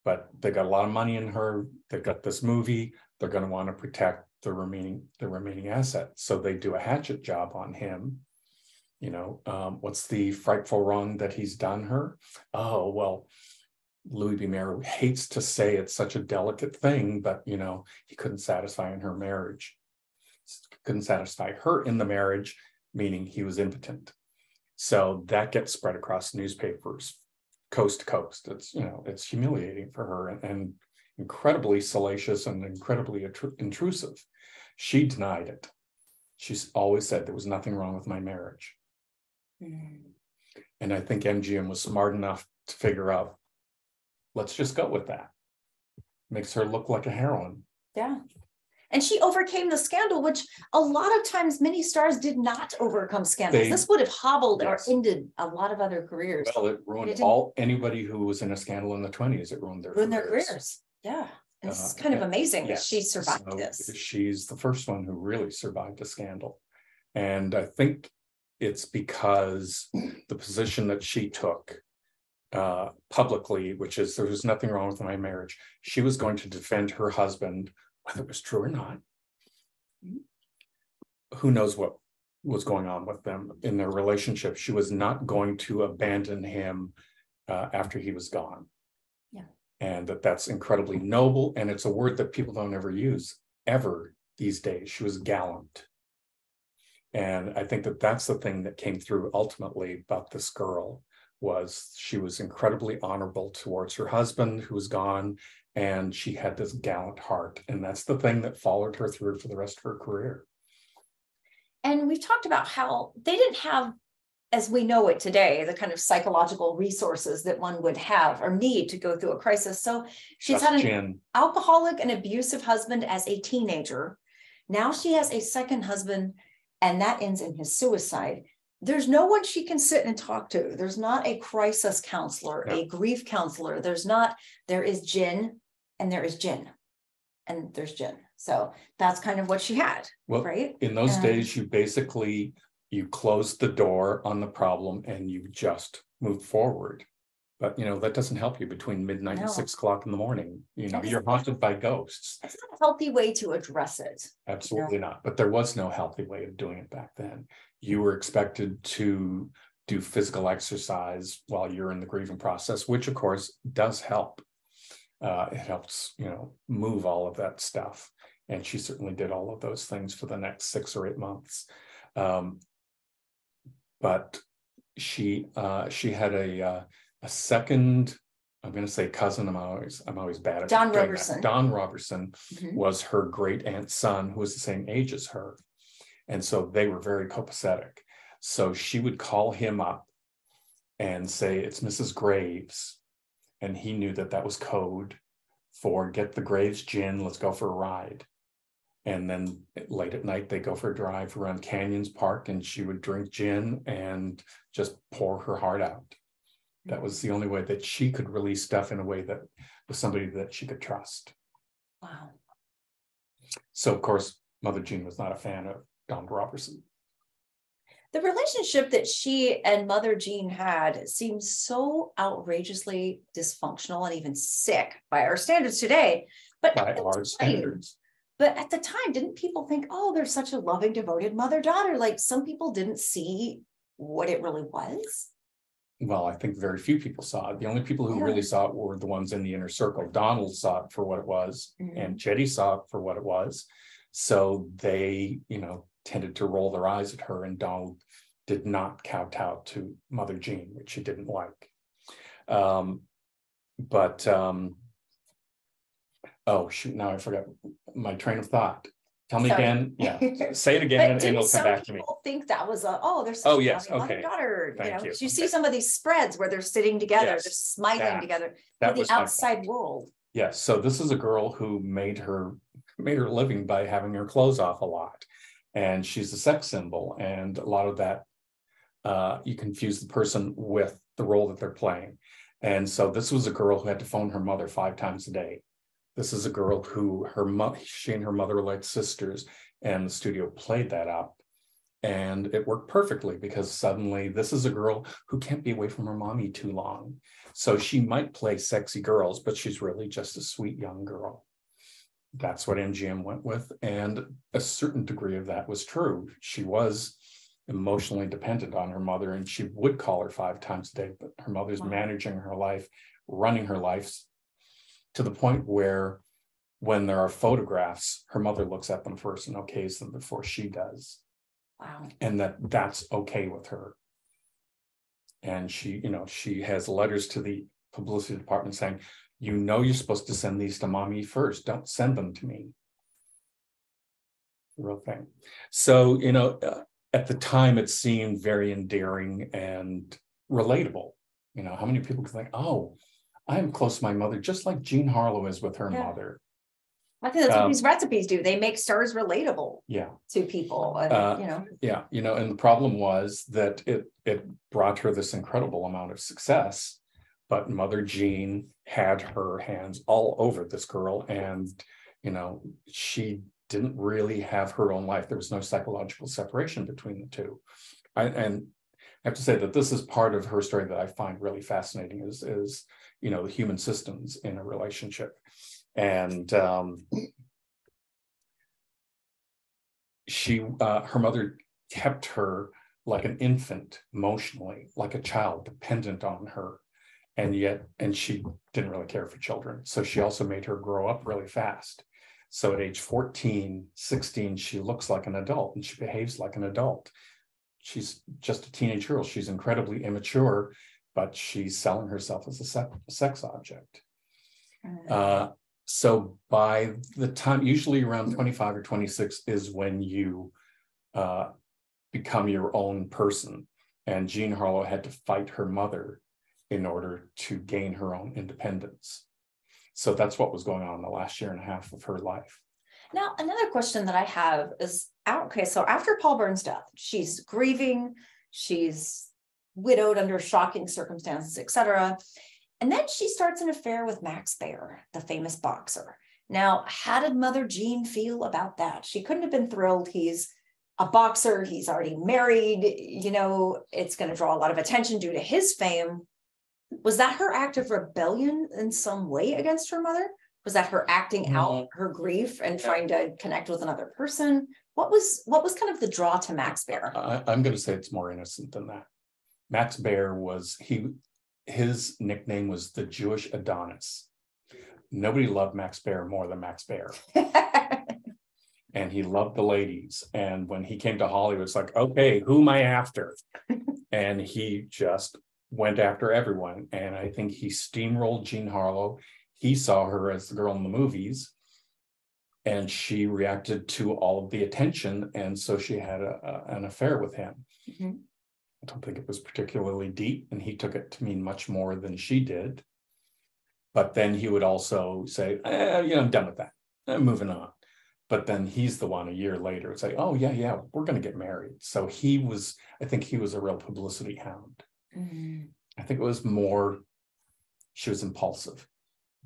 but they got a lot of money in her. They've got this movie. They're going to want to protect the remaining assets. So they do a hatchet job on him. What's the frightful wrong that he's done her? Oh, well, Louis B. Mayer hates to say it's such a delicate thing, but, he couldn't satisfy in her marriage. Couldn't satisfy her in the marriage, meaning he was impotent. So that gets spread across newspapers, coast to coast. It's humiliating for her and incredibly salacious and incredibly intrusive. She denied it. She's always said there was nothing wrong with my marriage. And I think MGM was smart enough to figure out, let's just go with that. Makes her look like a heroine. Yeah. And she overcame the scandal, which a lot of times many stars did not overcome scandals. This would have hobbled or ended a lot of other careers. Well, it ruined anybody who was in a scandal in the 20s. It ruined their careers. Yeah. It's kind of amazing that she survived this. She's the first one who really survived a scandal. And I think it's because the position that she took publicly, which is there was nothing wrong with my marriage. She was going to defend her husband, whether it was true or not. Who knows what was going on with them in their relationship. She was not going to abandon him after he was gone. Yeah. And that's incredibly noble. And it's a word that people don't ever use ever these days. She was gallant. And I think that that's the thing that came through ultimately about this girl, was she was incredibly honorable towards her husband who was gone, and she had this gallant heart. And that's the thing that followed her through for the rest of her career. And we've talked about how they didn't have, as we know it today, the kind of psychological resources that one would have or need to go through a crisis. So she's had an alcoholic and abusive husband as a teenager. Now she has a second husband, and that ends in his suicide. There's no one she can sit and talk to. There's not a crisis counselor, a grief counselor. There is Jen, and there is Jen, and there's Jen. So that's kind of what she had, right? In those days, you closed the door on the problem and you just moved forward. But, that doesn't help you between midnight and 6 o'clock in the morning. You're haunted by ghosts. It's not a healthy way to address it. Absolutely not. But there was no healthy way of doing it back then. You were expected to do physical exercise while you're in the grieving process, which of course does help. It helps, move all of that stuff. And she certainly did all of those things for the next 6 or 8 months. But she had a second, I'm going to say cousin. I'm always bad at Don Robertson. Don Robertson was her great aunt's son, who was the same age as her. And so they were very copacetic. So she would call him up and say, "It's Mrs. Graves." And he knew that was code for "Get the Graves gin, let's go for a ride." And then late at night, they go for a drive around Canyons Park, and she would drink gin and just pour her heart out. That was the only way that she could release stuff in a way that was somebody that she could trust. Wow. So, of course, Mother Jean was not a fan of Don Robertson. The relationship that she and Mother Jean had seems so outrageously dysfunctional and even sick by our standards today. But by our standards. But at the time, didn't people think, oh, they're such a loving, devoted mother-daughter? Like, some people didn't see what it really was. Well, I think very few people saw it. The only people who really saw it were the ones in the inner circle. Donald saw it for what it was, and Jetty saw it for what it was. So they, tended to roll their eyes at her, and Donald did not kowtow to Mother Jean, which she didn't like. Oh, shoot, now I forgot my train of thought. Tell me again. Yeah, say it again and it'll come back to me. People think that was there's such a mother-daughter. You see some of these spreads where they're sitting together, just smiling together for the outside world. Yes, so this is a girl who made her living by having her clothes off a lot. And she's a sex symbol. And a lot of that, you confuse the person with the role that they're playing. And so this was a girl who had to phone her mother 5 times a day. This is a girl who she and her mother were like sisters, and the studio played that up. And it worked perfectly, because suddenly this is a girl who can't be away from her mommy too long. So she might play sexy girls, but she's really just a sweet young girl. That's what MGM went with. And a certain degree of that was true. She was emotionally dependent on her mother, and she would call her 5 times a day, but her mother's managing her life, running her life, to the point where when there are photographs, her mother looks at them first and okays them before she does. Wow. And that's okay with her. And she has letters to the publicity department saying, you're supposed to send these to mommy first. Don't send them to me. Real thing. So, at the time, it seemed very endearing and relatable. How many people can think, oh, I am close to my mother, just like Jean Harlow is with her mother. I think that's what these recipes do. They make stars relatable to people. And the problem was that it brought her this incredible amount of success, but Mother Jean had her hands all over this girl, and she didn't really have her own life. There was no psychological separation between the two. And I have to say that this is part of her story that I find really fascinating is the human systems in a relationship. And her mother kept her like an infant, emotionally, like a child, dependent on her. And she didn't really care for children. So she also made her grow up really fast. So at age 14, 16, she looks like an adult and she behaves like an adult. She's just a teenage girl. She's incredibly immature, but she's selling herself as a sex object. So by the time, usually around 25 or 26 is when you become your own person. And Jean Harlow had to fight her mother in order to gain her own independence. So that's what was going on in the last year and a half of her life. Now, another question that I have is, okay, so after Paul Byrne's death, she's grieving, she's widowed under shocking circumstances, etc. And then she starts an affair with Max Baer, the famous boxer. Now, how did Mother Jean feel about that? She couldn't have been thrilled. He's a boxer, he's already married, you know, it's going to draw a lot of attention due to his fame. Was that her act of rebellion in some way against her mother? Was that her acting out her grief and trying to connect with another person? What was kind of the draw to Max Baer? I'm going to say it's more innocent than that. Max Baer was, his nickname was the Jewish Adonis. Nobody loved Max Baer more than Max Baer. And he loved the ladies. And when he came to Hollywood, it's like, okay, who am I after? And he just went after everyone. And I think he steamrolled Jean Harlow. He saw her as the girl in the movies, and she reacted to all of the attention. And so she had an affair with him. Mm-hmm. I don't think it was particularly deep, and he took it to mean much more than she did. But then he would also say, I'm done with that. I'm moving on. But then he's the one a year later would say, oh, yeah, we're going to get married. So I think he was a real publicity hound. Mm-hmm. I think it was more, she was impulsive.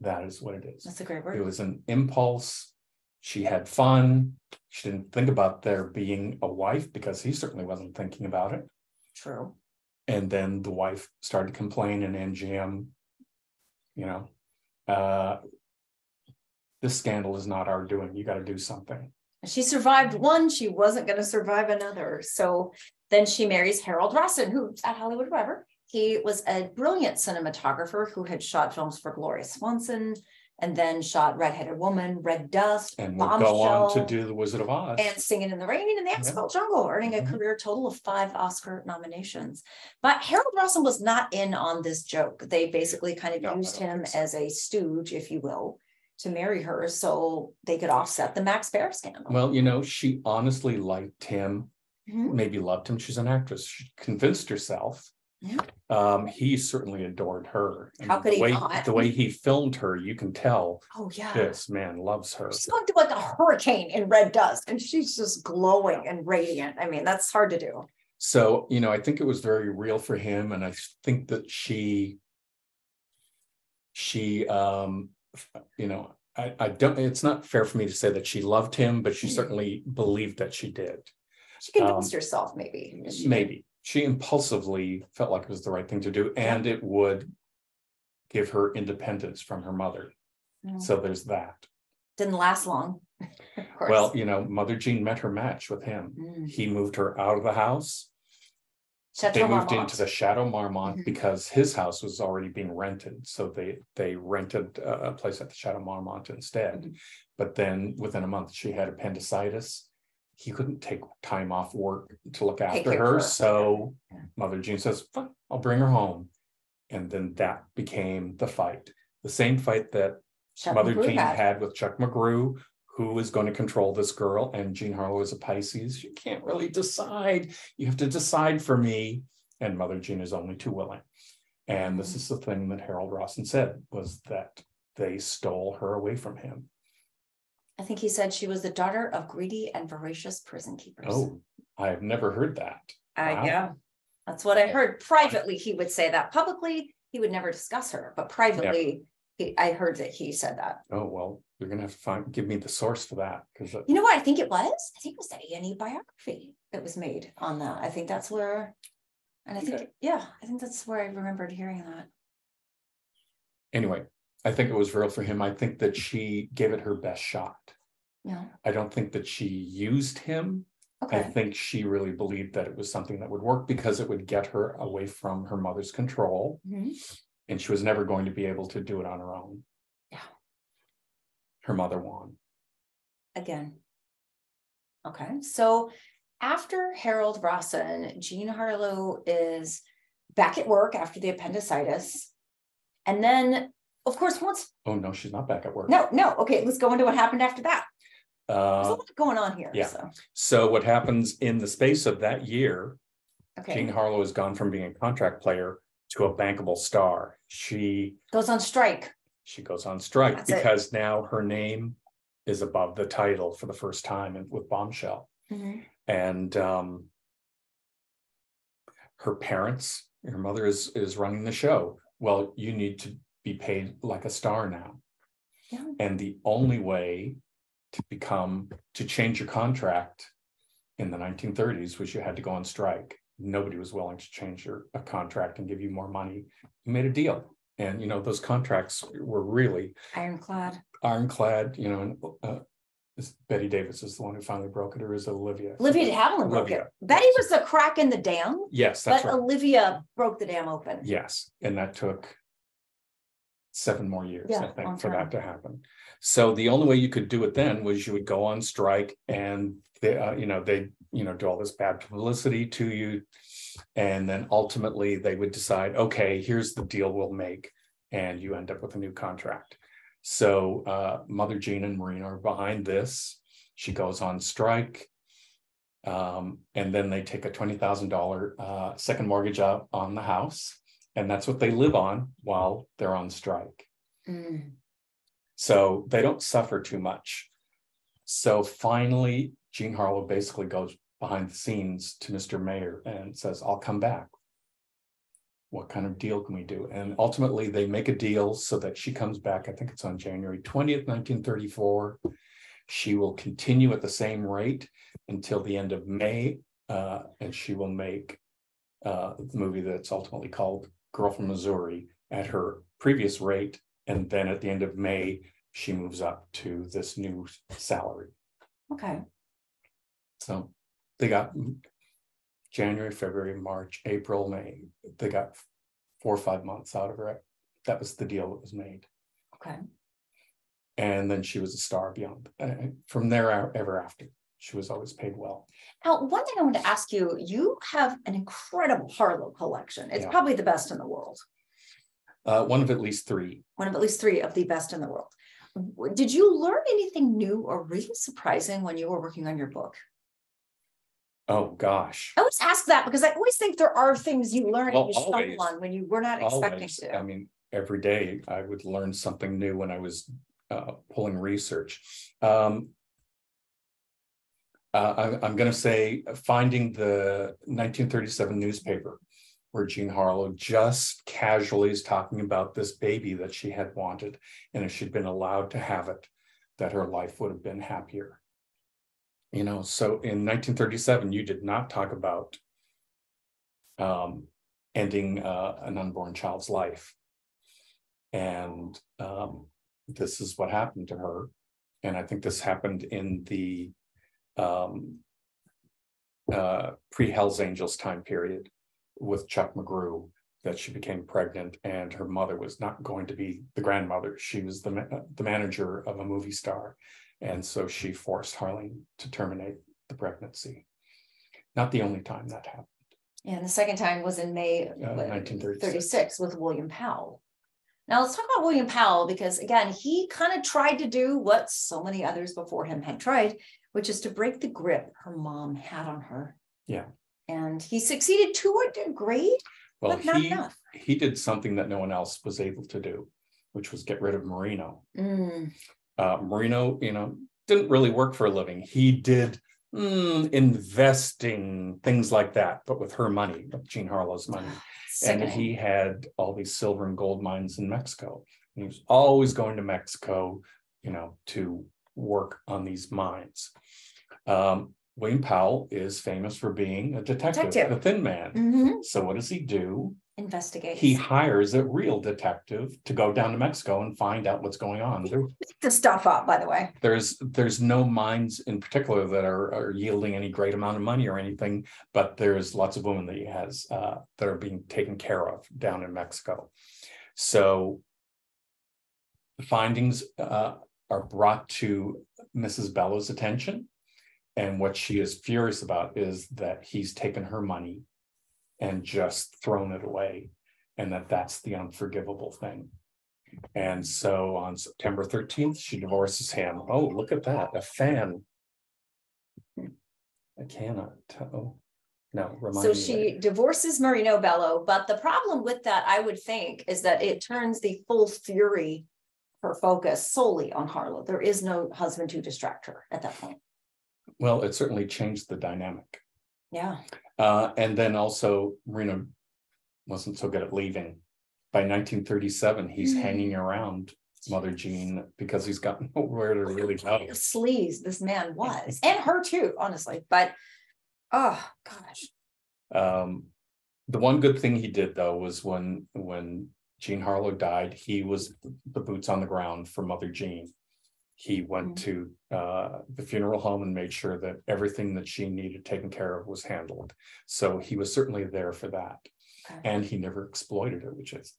That is what it is. That's a great word. It was an impulse. She had fun. She didn't think about there being a wife because he certainly wasn't thinking about it. True. And then the wife started complaining in MGM, this scandal is not our doing. You got to do something. She survived one. She wasn't going to survive another. So then she marries Harold Rossin, who's at Hollywood Forever. He was a brilliant cinematographer who had shot films for Gloria Swanson and then shot Redheaded Woman, Red Dust, and would go on to do The Wizard of Oz. And Singing in the Rain and the Asphalt Jungle, earning a career total of 5 Oscar nominations. But Harold Rossin was not in on this joke. They basically kind of used him as a stooge, if you will, to marry her so they could offset the Max Baer scandal. Well, she honestly liked him, maybe loved him. She's an actress. She convinced herself. Yeah. He certainly adored her. How could he not? The way he filmed her, you can tell. Oh yeah, this man loves her. She's going through like a hurricane in red dust, and she's just glowing and radiant. I mean, that's hard to do. So I think it was very real for him, and I think that she, I don't. It's not fair for me to say that she loved him, but she certainly believed that she did. She convinced herself, maybe. Maybe. She impulsively felt like it was the right thing to do, and it would give her independence from her mother. So there's that. Didn't last long. Of course. Well, Mother Jean met her match with him. He moved her out of the house. They moved into the Chateau Marmont because his house was already being rented. So they rented a place at the Chateau Marmont instead. But then within a month, she had appendicitis. He couldn't take time off work to look after her. So Mother Jean says, fine, I'll bring her home. And then that became the fight. The same fight that Mother Jean had with Chuck McGrew, who is going to control this girl. And Jean Harlow is a Pisces. You can't really decide. You have to decide for me. And Mother Jean is only too willing. And this is the thing that Harold Rossin said, was that they stole her away from him. I think he said she was the daughter of greedy and voracious prison keepers. Oh, I've never heard that. Wow. Yeah, that's what I heard. Privately, he would say that. Publicly, he would never discuss her, but privately, I heard that he said that. Oh, well, you're going to have to give me the source for that. Because you know what I think it was? I think it was the A&E biography that was made on that. I think that's where, and I think, I think that's where I remembered hearing that. Anyway. I think it was real for him. I think that she gave it her best shot. Yeah. I don't think that she used him. Okay. I think she really believed that it was something that would work because it would get her away from her mother's control. And she was never going to be able to do it on her own. Yeah. Her mother won. again. Okay, so after Harold Rawson, Jean Harlow is back at work after the appendicitis. And then, of course, once... Oh, no, she's not back at work. No. Okay, let's go into what happened after that. There's a lot going on here. Yeah. So what happens in the space of that year, Jean Harlow has gone from being a contract player to a bankable star. She goes on strike. She goes on strike because now her name is above the title for the first time with Bombshell. And her parents, her mother is running the show. Well, you need to be paid like a star now. Yeah. And the only way to change your contract in the 1930s was you had to go on strike. Nobody was willing to change a contract and give you more money. You made a deal. And, those contracts were really ironclad, and Betty Davis is the one who finally broke it, or is it Olivia? Olivia de Havilland broke it. Betty was the crack in the dam. Yes, that's right. Olivia broke the dam open. Yes, and that took 7 more years, I think, for that to happen. So the only way you could do it then was you would go on strike, and they do all this bad publicity to you, and then ultimately they would decide, okay, here's the deal we'll make, and you end up with a new contract. So Mother Jean and Marina are behind this. She goes on strike, and then they take a $20,000 second mortgage out on the house, and that's what they live on while they're on strike. So they don't suffer too much. So finally, Jean Harlow basically goes behind the scenes to Mr. Mayor and says, I'll come back. What kind of deal can we do? And ultimately they make a deal so that she comes back. I think it's on January 20th, 1934. She will continue at the same rate until the end of May. And she will make the movie that's ultimately called Girl from Missouri at her previous rate. And then at the end of May, she moves up to this new salary. Okay. So they got January, February, March, April, May. They got 4 or 5 months out of her. That was the deal that was made. Okay. And then she was a star beyond. From there ever after, she was always paid well. Now, one thing I wanted to ask you, you have an incredible Harlow collection. It's probably the best in the world. One of at least 3. One of at least 3 of the best in the world. Did you learn anything new or really surprising when you were working on your book? Oh, gosh. I always ask that because I always think there are things you learn and you stumble on when you were not expecting to. I mean, every day I would learn something new when I was pulling research. I'm going to say finding the 1937 newspaper where Jean Harlow just casually is talking about this baby that she had wanted, and if she'd been allowed to have it, that her life would have been happier. So in 1937, you did not talk about ending an unborn child's life. And this is what happened to her. And I think this happened in the pre-Hells Angels time period with Chuck McGrew, that she became pregnant and her mother was not going to be the grandmother. She was the manager of a movie star. And so she forced Harleen to terminate the pregnancy. Not the only time that happened. And the second time was in May 1936 with William Powell. Now let's talk about William Powell, because again, he kind of tried to do what so many others before him had tried, which is to break the grip her mom had on her. Yeah. And he succeeded to a degree, but not enough. He did something that no one else was able to do, which was get rid of Marino. Marino, didn't really work for a living. He did investing, things like that, but with her money, with Jean Harlow's money. And he had all these silver and gold mines in Mexico. And he was always going to Mexico, to work on these mines. William Powell is famous for being a detective. The Thin Man. So what does he do? Investigate. He hires a real detective to go down to Mexico and find out what's going on. Pick the stuff up, by the way. There's no mines in particular that are yielding any great amount of money or anything, but there's lots of women that he has that are being taken care of down in Mexico. So the findings are brought to Mrs. Bellow's attention. And what she is furious about is that he's taken her money and just thrown it away, and that's the unforgivable thing. And so on September 13th, she divorces him. Oh, look at that, a fan. I cannot tell. No, remind So me she later. divorces Marino Bello, but the problem with that, I would think, is that it turns the full fury, her focus solely on Harlow. There is no husband to distract her at that point. Well, it certainly changed the dynamic. Yeah. And then also Marino wasn't so good at leaving. By 1937, he's hanging around Mother Jean because he's got nowhere to really go. Sleaze this man was, and her too, honestly. But oh gosh. The one good thing he did though was when Jean Harlow died, he was the boots on the ground for Mother Jean. He went to the funeral home and made sure that everything that she needed taken care of was handled. So he was certainly there for that. Okay. And he never exploited her, which is,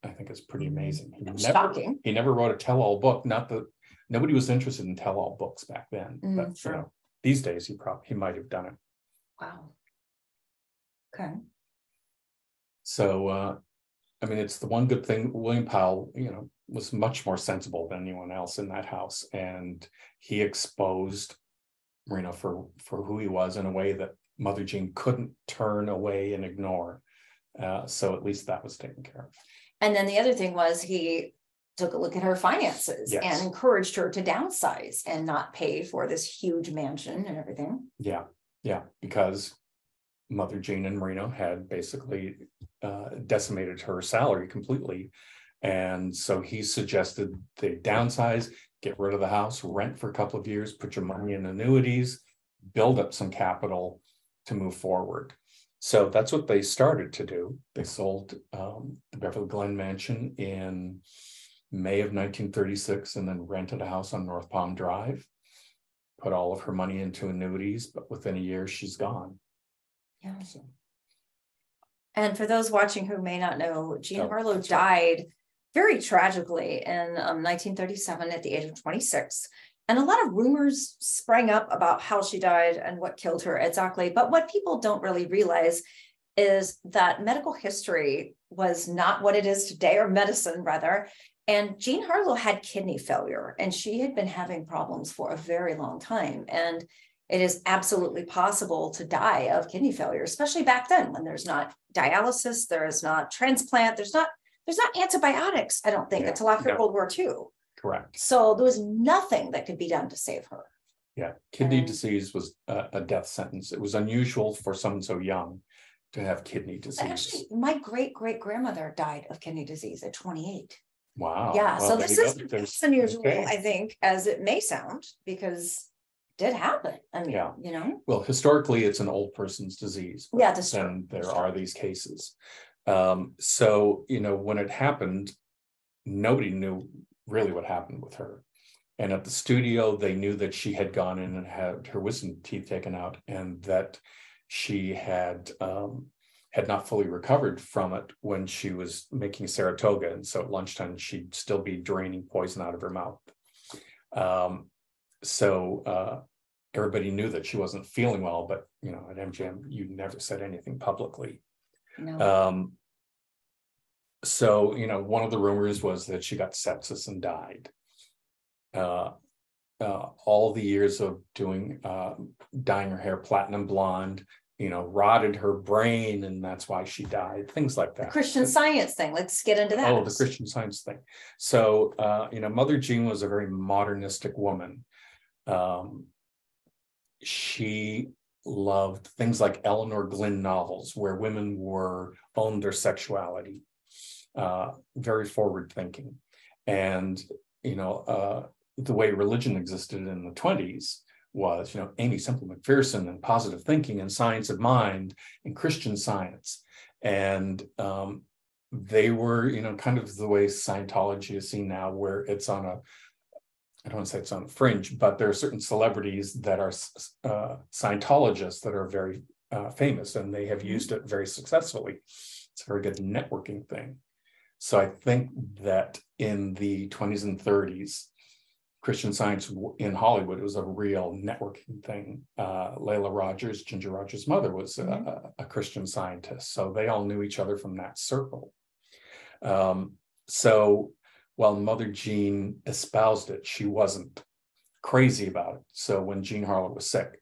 I think, is pretty amazing. Shocking. He never wrote a tell-all book. Not that nobody was interested in tell-all books back then, but sure. You know, these days he might have done it. Wow. Okay. So I mean, it's the one good thing. William Powell, you know, was much more sensible than anyone else in that house, and he exposed Marino for who he was in a way that Mother Jean couldn't turn away and ignore. So at least that was taken care of. And then the other thing was he took a look at her finances and encouraged her to downsize and not pay for this huge mansion and everything. Yeah, because Mother Jean and Marino had basically decimated her salary completely. And so he suggested they downsize, get rid of the house, rent for a couple of years, put your money in annuities, build up some capital to move forward. So that's what they started to do. They sold the Beverly Glen Mansion in May of 1936 and then rented a house on North Palm Drive, put all of her money into annuities, but within a year she's gone. Yeah. So. And for those watching who may not know, Jean Harlow died very tragically in 1937 at the age of 26. And a lot of rumors sprang up about how she died and what killed her exactly. But what people don't really realize is that medical history was not what it is today, or medicine rather. And Jean Harlow had kidney failure, and she had been having problems for a very long time. And it is absolutely possible to die of kidney failure, especially back then when there's not dialysis, there is not transplant, there's not antibiotics, I don't think, until after World War II. Correct. So there was nothing that could be done to save her. Yeah, kidney disease was a death sentence. It was unusual for someone so young to have kidney disease. Actually, my great-great-grandmother died of kidney disease at 28. Wow. Yeah, well, so this is unusual, I think, as it may sound, because it did happen. I mean, you know. Well, historically, it's an old person's disease. Yeah, that's true. And there are these cases. So, you know, when it happened, nobody knew really what happened with her. And at the studio, they knew that she had gone in and had her wisdom teeth taken out, and that she had not fully recovered from it when she was making Saratoga. And so at lunchtime, she'd still be draining poison out of her mouth. So everybody knew that she wasn't feeling well, but, you know, at MGM, you never said anything publicly. No. So, you know, one of the rumors was that she got sepsis and died. All the years of doing, dyeing her hair platinum blonde, you know, rotted her brain, and that's why she died, things like that. The Christian Science thing, let's get into that. Oh, the Christian Science thing. So, you know, Mother Jean was a very modernistic woman. She loved things like Eleanor Glynn novels, where women owned their sexuality, very forward thinking. And, you know, the way religion existed in the 20s was, you know, Amy Semple McPherson and positive thinking and science of mind and Christian Science. And they were, you know, kind of the way Scientology is seen now, where it's on a, I don't want to say it's on a fringe, but there are certain celebrities that are Scientologists that are very famous, and they have used it very successfully. It's a very good networking thing. So I think that in the 20s and 30s, Christian Science in Hollywood. It was a real networking thing. Layla Rogers, Ginger Rogers' mother, was a Christian Scientist. So they all knew each other from that circle. So while Mother Jean espoused it, she wasn't crazy about it. So when Jean Harlow was sick,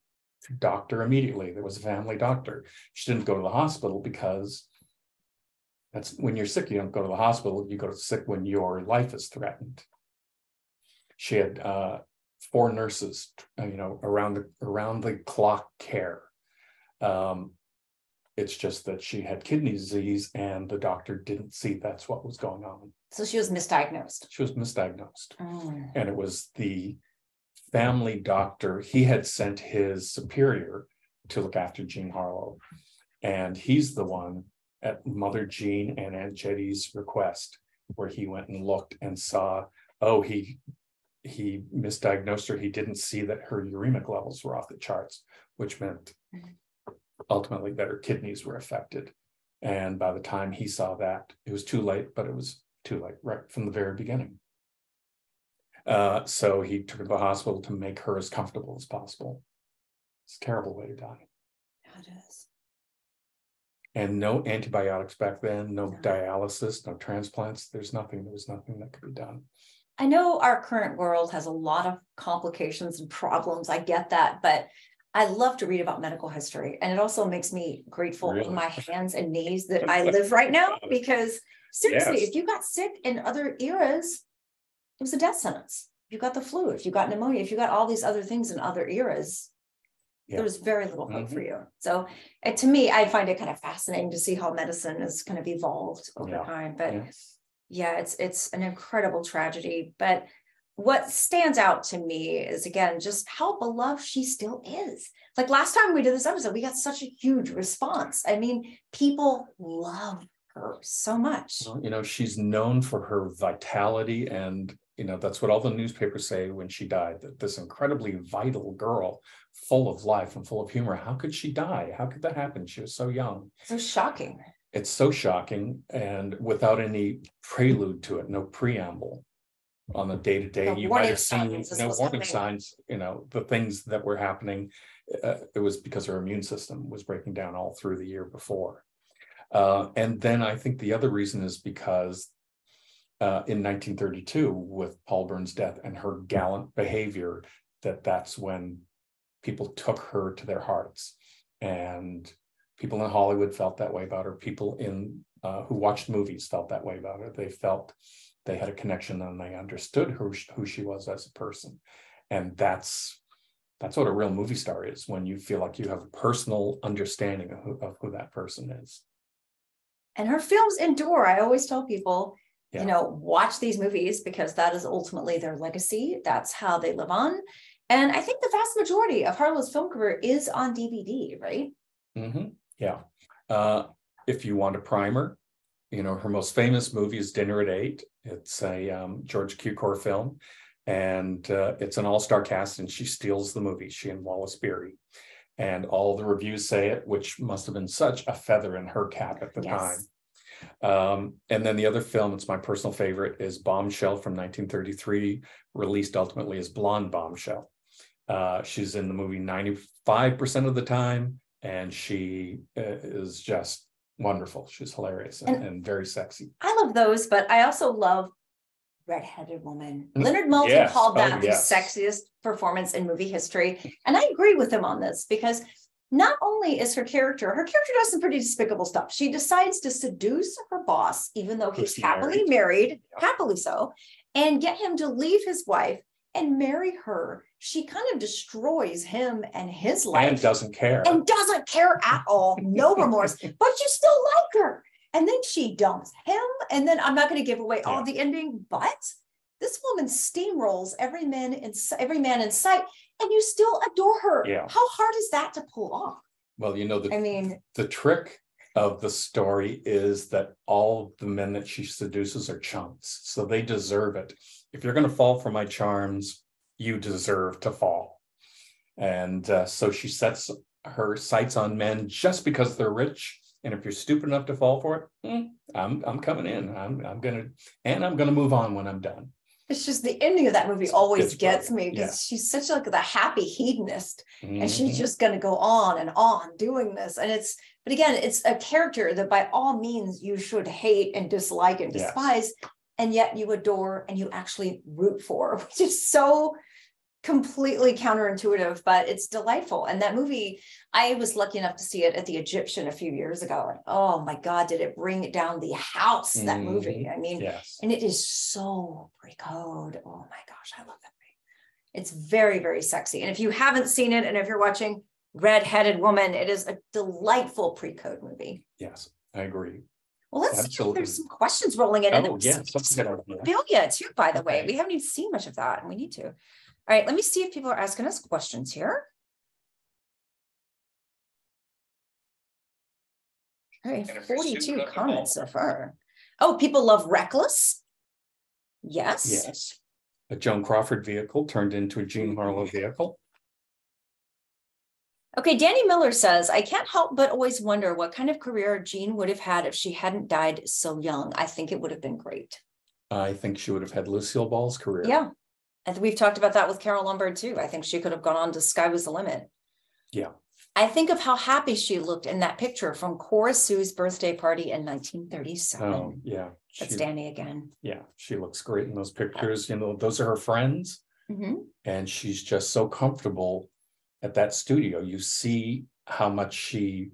doctor immediately, there was a family doctor. She didn't go to the hospital because that's when you're sick, you don't go to the hospital. You go to sick when your life is threatened. She had 4 nurses, around the clock care. It's just that she had kidney disease and the doctor didn't see that's what was going on. So she was misdiagnosed. She was misdiagnosed. And it was the family doctor. He had sent his superior to look after Jean Harlow. And he's the one at Mother Jean and Aunt Jetty's request, where he went and looked and saw, he misdiagnosed her. He didn't see that her uremic levels were off the charts, which meant ultimately that her kidneys were affected. And by the time he saw that, it was too late, but it was too late right from the very beginning. So he took her to the hospital to make her as comfortable as possible. It's a terrible way to die. It is. And no antibiotics back then, no dialysis, no transplants. There was nothing that could be done. I know our current world has a lot of complications and problems. I get that, but I love to read about medical history. And it also makes me grateful on my hands and knees that I live right now, because seriously, if you got sick in other eras, it was a death sentence. If you got the flu, if you got pneumonia, if you got all these other things in other eras, there was very little hope for you. So to me, I find it kind of fascinating to see how medicine has kind of evolved over time. But it's an incredible tragedy. But what stands out to me is, again, just how beloved she still is. Like last time we did this episode, we got such a huge response. I mean, people love her so much. Well, she's known for her vitality, and that's what all the newspapers say when she died, that this incredibly vital girl, full of life and full of humor. How could she die? How could that happen? She was so young. So shocking. It's so shocking, and without any prelude to it, no preamble. On the day-to-day, you might have seen warning signs, the things that were happening. It was because her immune system was breaking down all through the year before. And then I think the other reason is because in 1932, with Paul Byrne's death and her gallant behavior, that's when people took her to their hearts. And people in Hollywood felt that way about her. People who watched movies felt that way about her. They felt they had a connection and they understood who she was as a person. And that's what a real movie star is, when you feel like you have a personal understanding of who that person is. And her films endure. I always tell people, watch these movies, because that is ultimately their legacy. That's how they live on. And I think the vast majority of Harlow's film career is on DVD, right? Yeah. If you want a primer, her most famous movie is Dinner at 8. It's a George Cukor film, and it's an all-star cast, and she steals the movie, she and Wallace Beery. And all the reviews say it, which must have been such a feather in her cap at the time. And then the other film, it's my personal favorite, is Bombshell from 1933, released ultimately as Blonde Bombshell. She's in the movie 95% of the time, and she is just wonderful. She's hilarious and very sexy. I love those, but I also love Redheaded Woman. Leonard Maltin called that the sexiest performance in movie history. And I agree with him on this, because not only is her character does some pretty despicable stuff. She decides to seduce her boss, even though he's happily married, happily so, and get him to leave his wife and marry her. She kind of destroys him and his life. And doesn't care. At all. No remorse. But you still like her. And then she dumps him. And then I'm not going to give away all the ending, but this woman steamrolls every man in sight, and you still adore her. Yeah. How hard is that to pull off? Well, the trick of the story is that all the men that she seduces are chumps, so they deserve it. If you're going to fall for my charms, you deserve to fall. And so she sets her sights on men just because they're rich. And if you're stupid enough to fall for it, I'm coming in. I'm gonna move on when I'm done. It's just the ending of that movie always gets me, because yeah. she's such like the happy hedonist, and she's Mhm. just going to go on and on doing this. And but again, it's a character that by all means you should hate and dislike and despise, and yet you adore and you actually root for, which is so completely counterintuitive, but it's delightful. And that movie, I was lucky enough to see it at the Egyptian a few years ago, and oh my God, did it bring down the house, that movie. I mean, and it is so pre-code. Oh my gosh, I love that movie. It's very, very sexy. And if you haven't seen it, and if you're watching Red-Headed Woman, it is a delightful pre-code movie. Yes, I agree. Well, let's see if there's some questions rolling in. Oh, yes. Bilia too, by the way. We haven't even seen much of that, and we need to. All right, let me see if people are asking us questions here. All right, 42 comments so far. Oh, people love Reckless. Yes. Yes. A Joan Crawford vehicle turned into a Jean Harlow vehicle. Okay, Danny Miller says, I can't help but always wonder what kind of career Jean would have had if she hadn't died so young. I think it would have been great. I think she would have had Lucille Ball's career. Yeah. And we've talked about that with Carol Lombard too. I think she could have gone on to Sky Was the Limit. Yeah. I think of how happy she looked in that picture from Cora Sue's birthday party in 1937. Oh, yeah. That's Danny again. Yeah, she looks great in those pictures. You know, those are her friends. And she's just so comfortable at that studio. You see how much she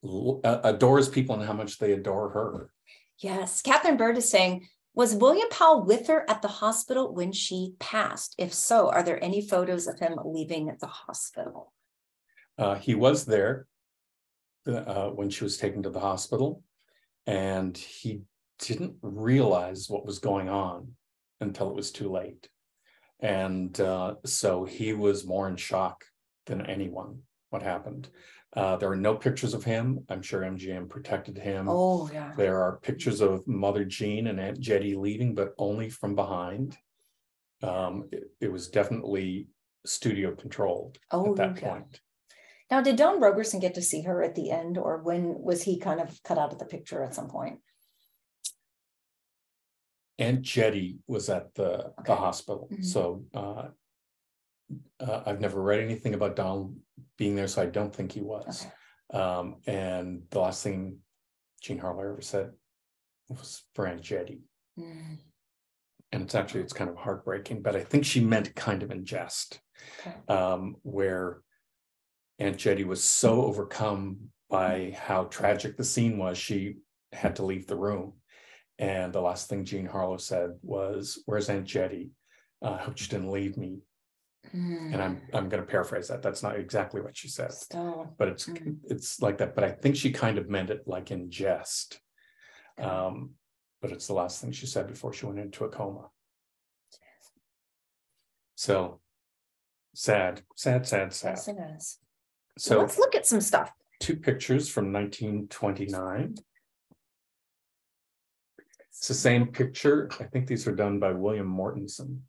adores people and how much they adore her. Yes. Catherine Bird is saying, was William Powell with her at the hospital when she passed? If so, are there any photos of him leaving the hospital? He was there when she was taken to the hospital, and he didn't realize what was going on until it was too late. And so he was more in shock than anyone what happened. There are no pictures of him. I'm sure MGM protected him. Oh, yeah. There are pictures of Mother Jean and Aunt Jetty leaving, but only from behind. It was definitely studio controlled at that point. Now, did Don Rogerson get to see her at the end, or when was he kind of cut out of the picture at some point? Aunt Jetty was at the hospital. So I've never read anything about Don being there, so I don't think he was. And the last thing Jean Harlow ever said was for Aunt Jetty. And it's kind of heartbreaking, but I think she meant kind of in jest, where Aunt Jetty was so overcome by how tragic the scene was, she had to leave the room. And the last thing Jean Harlow said was, "Where's Aunt Jetty? I hope she didn't leave me." And I'm going to paraphrase that. That's not exactly what she said, but it's like that. But I think she kind of meant it like in jest. But it's the last thing she said before she went into a coma. So sad. Yes, it is. So let's look at some stuff. 2 pictures from 1929. It's the same picture. I think these are done by William Mortensen.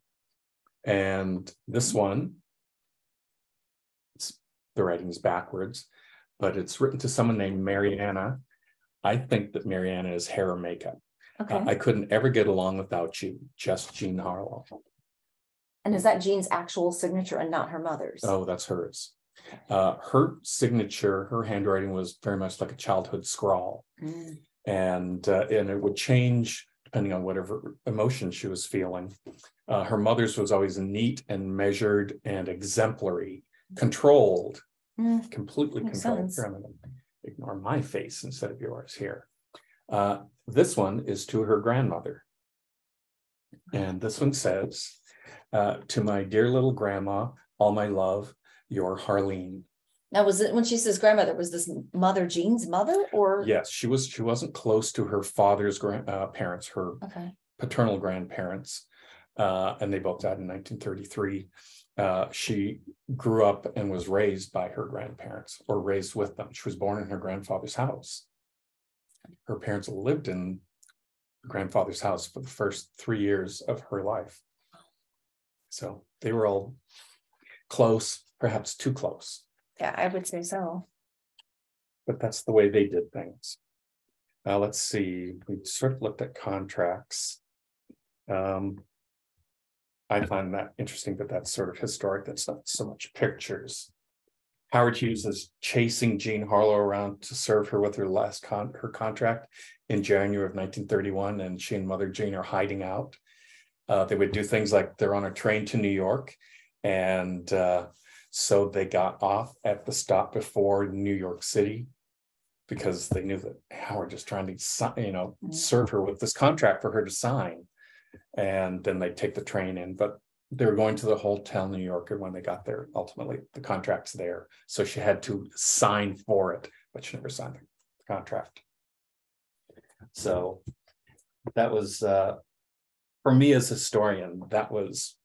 And this one, the writing's backwards, but it's written to someone named Mariana. I think that Mariana is hair or makeup. I couldn't ever get along without you, just Jean Harlow. And is that Jean's actual signature and not her mother's? Oh, that's hers. Her signature, her handwriting was very much like a childhood scrawl. And it would change depending on whatever emotion she was feeling. Her mother's was always neat and measured and exemplary, controlled, completely controlled. Here, I'm going to ignore my face instead of yours here. This one is to her grandmother. And this one says, to my dear little grandma, all my love, your Harleen. Now, was it when she says grandmother, was this Mother Jean's mother, or? Yes, she wasn't close to her father's parents, her paternal grandparents, and they both died in 1933. She grew up and was raised by her grandparents, or raised with them. She was born in her grandfather's house. Her parents lived in the grandfather's house for the first 3 years of her life. So they were all close, perhaps too close. Yeah, I would say so. But that's the way they did things. Let's see. We sort of looked at contracts. I find that interesting, but that's sort of historic. That's not so much pictures. Howard Hughes is chasing Jean Harlow around to serve her with her last her contract in January of 1931, and she and Mother Jane are hiding out. They would do things like they're on a train to New York, and so they got off at the stop before New York City because they knew that Howard was trying to, serve her with this contract for her to sign, and then they'd take the train in. But they were going to the Hotel New Yorker when they got there. Ultimately, the contract's there. So she had to sign for it, but she never signed the contract. So that was, for me as a historian, that was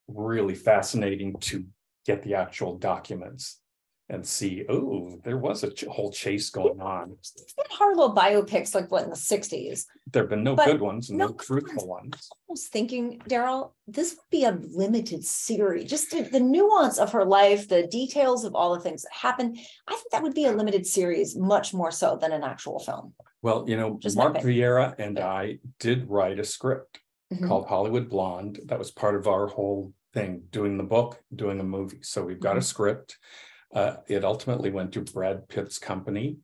really fascinating to get the actual documents and see, oh, there was a whole chase going on. There's been Harlow biopics like what in the 60s. There have been no good ones, no truthful ones. I was thinking, Darrell, this would be a limited series. Just the nuance of her life, the details of all the things that happened. I think that would be a limited series, much more so than an actual film. Well, Mark Vieira and I did write a script called Hollywood Blonde. That was part of our whole thing, doing the book, doing a movie. So we've got a script. It ultimately went to Brad Pitt's company,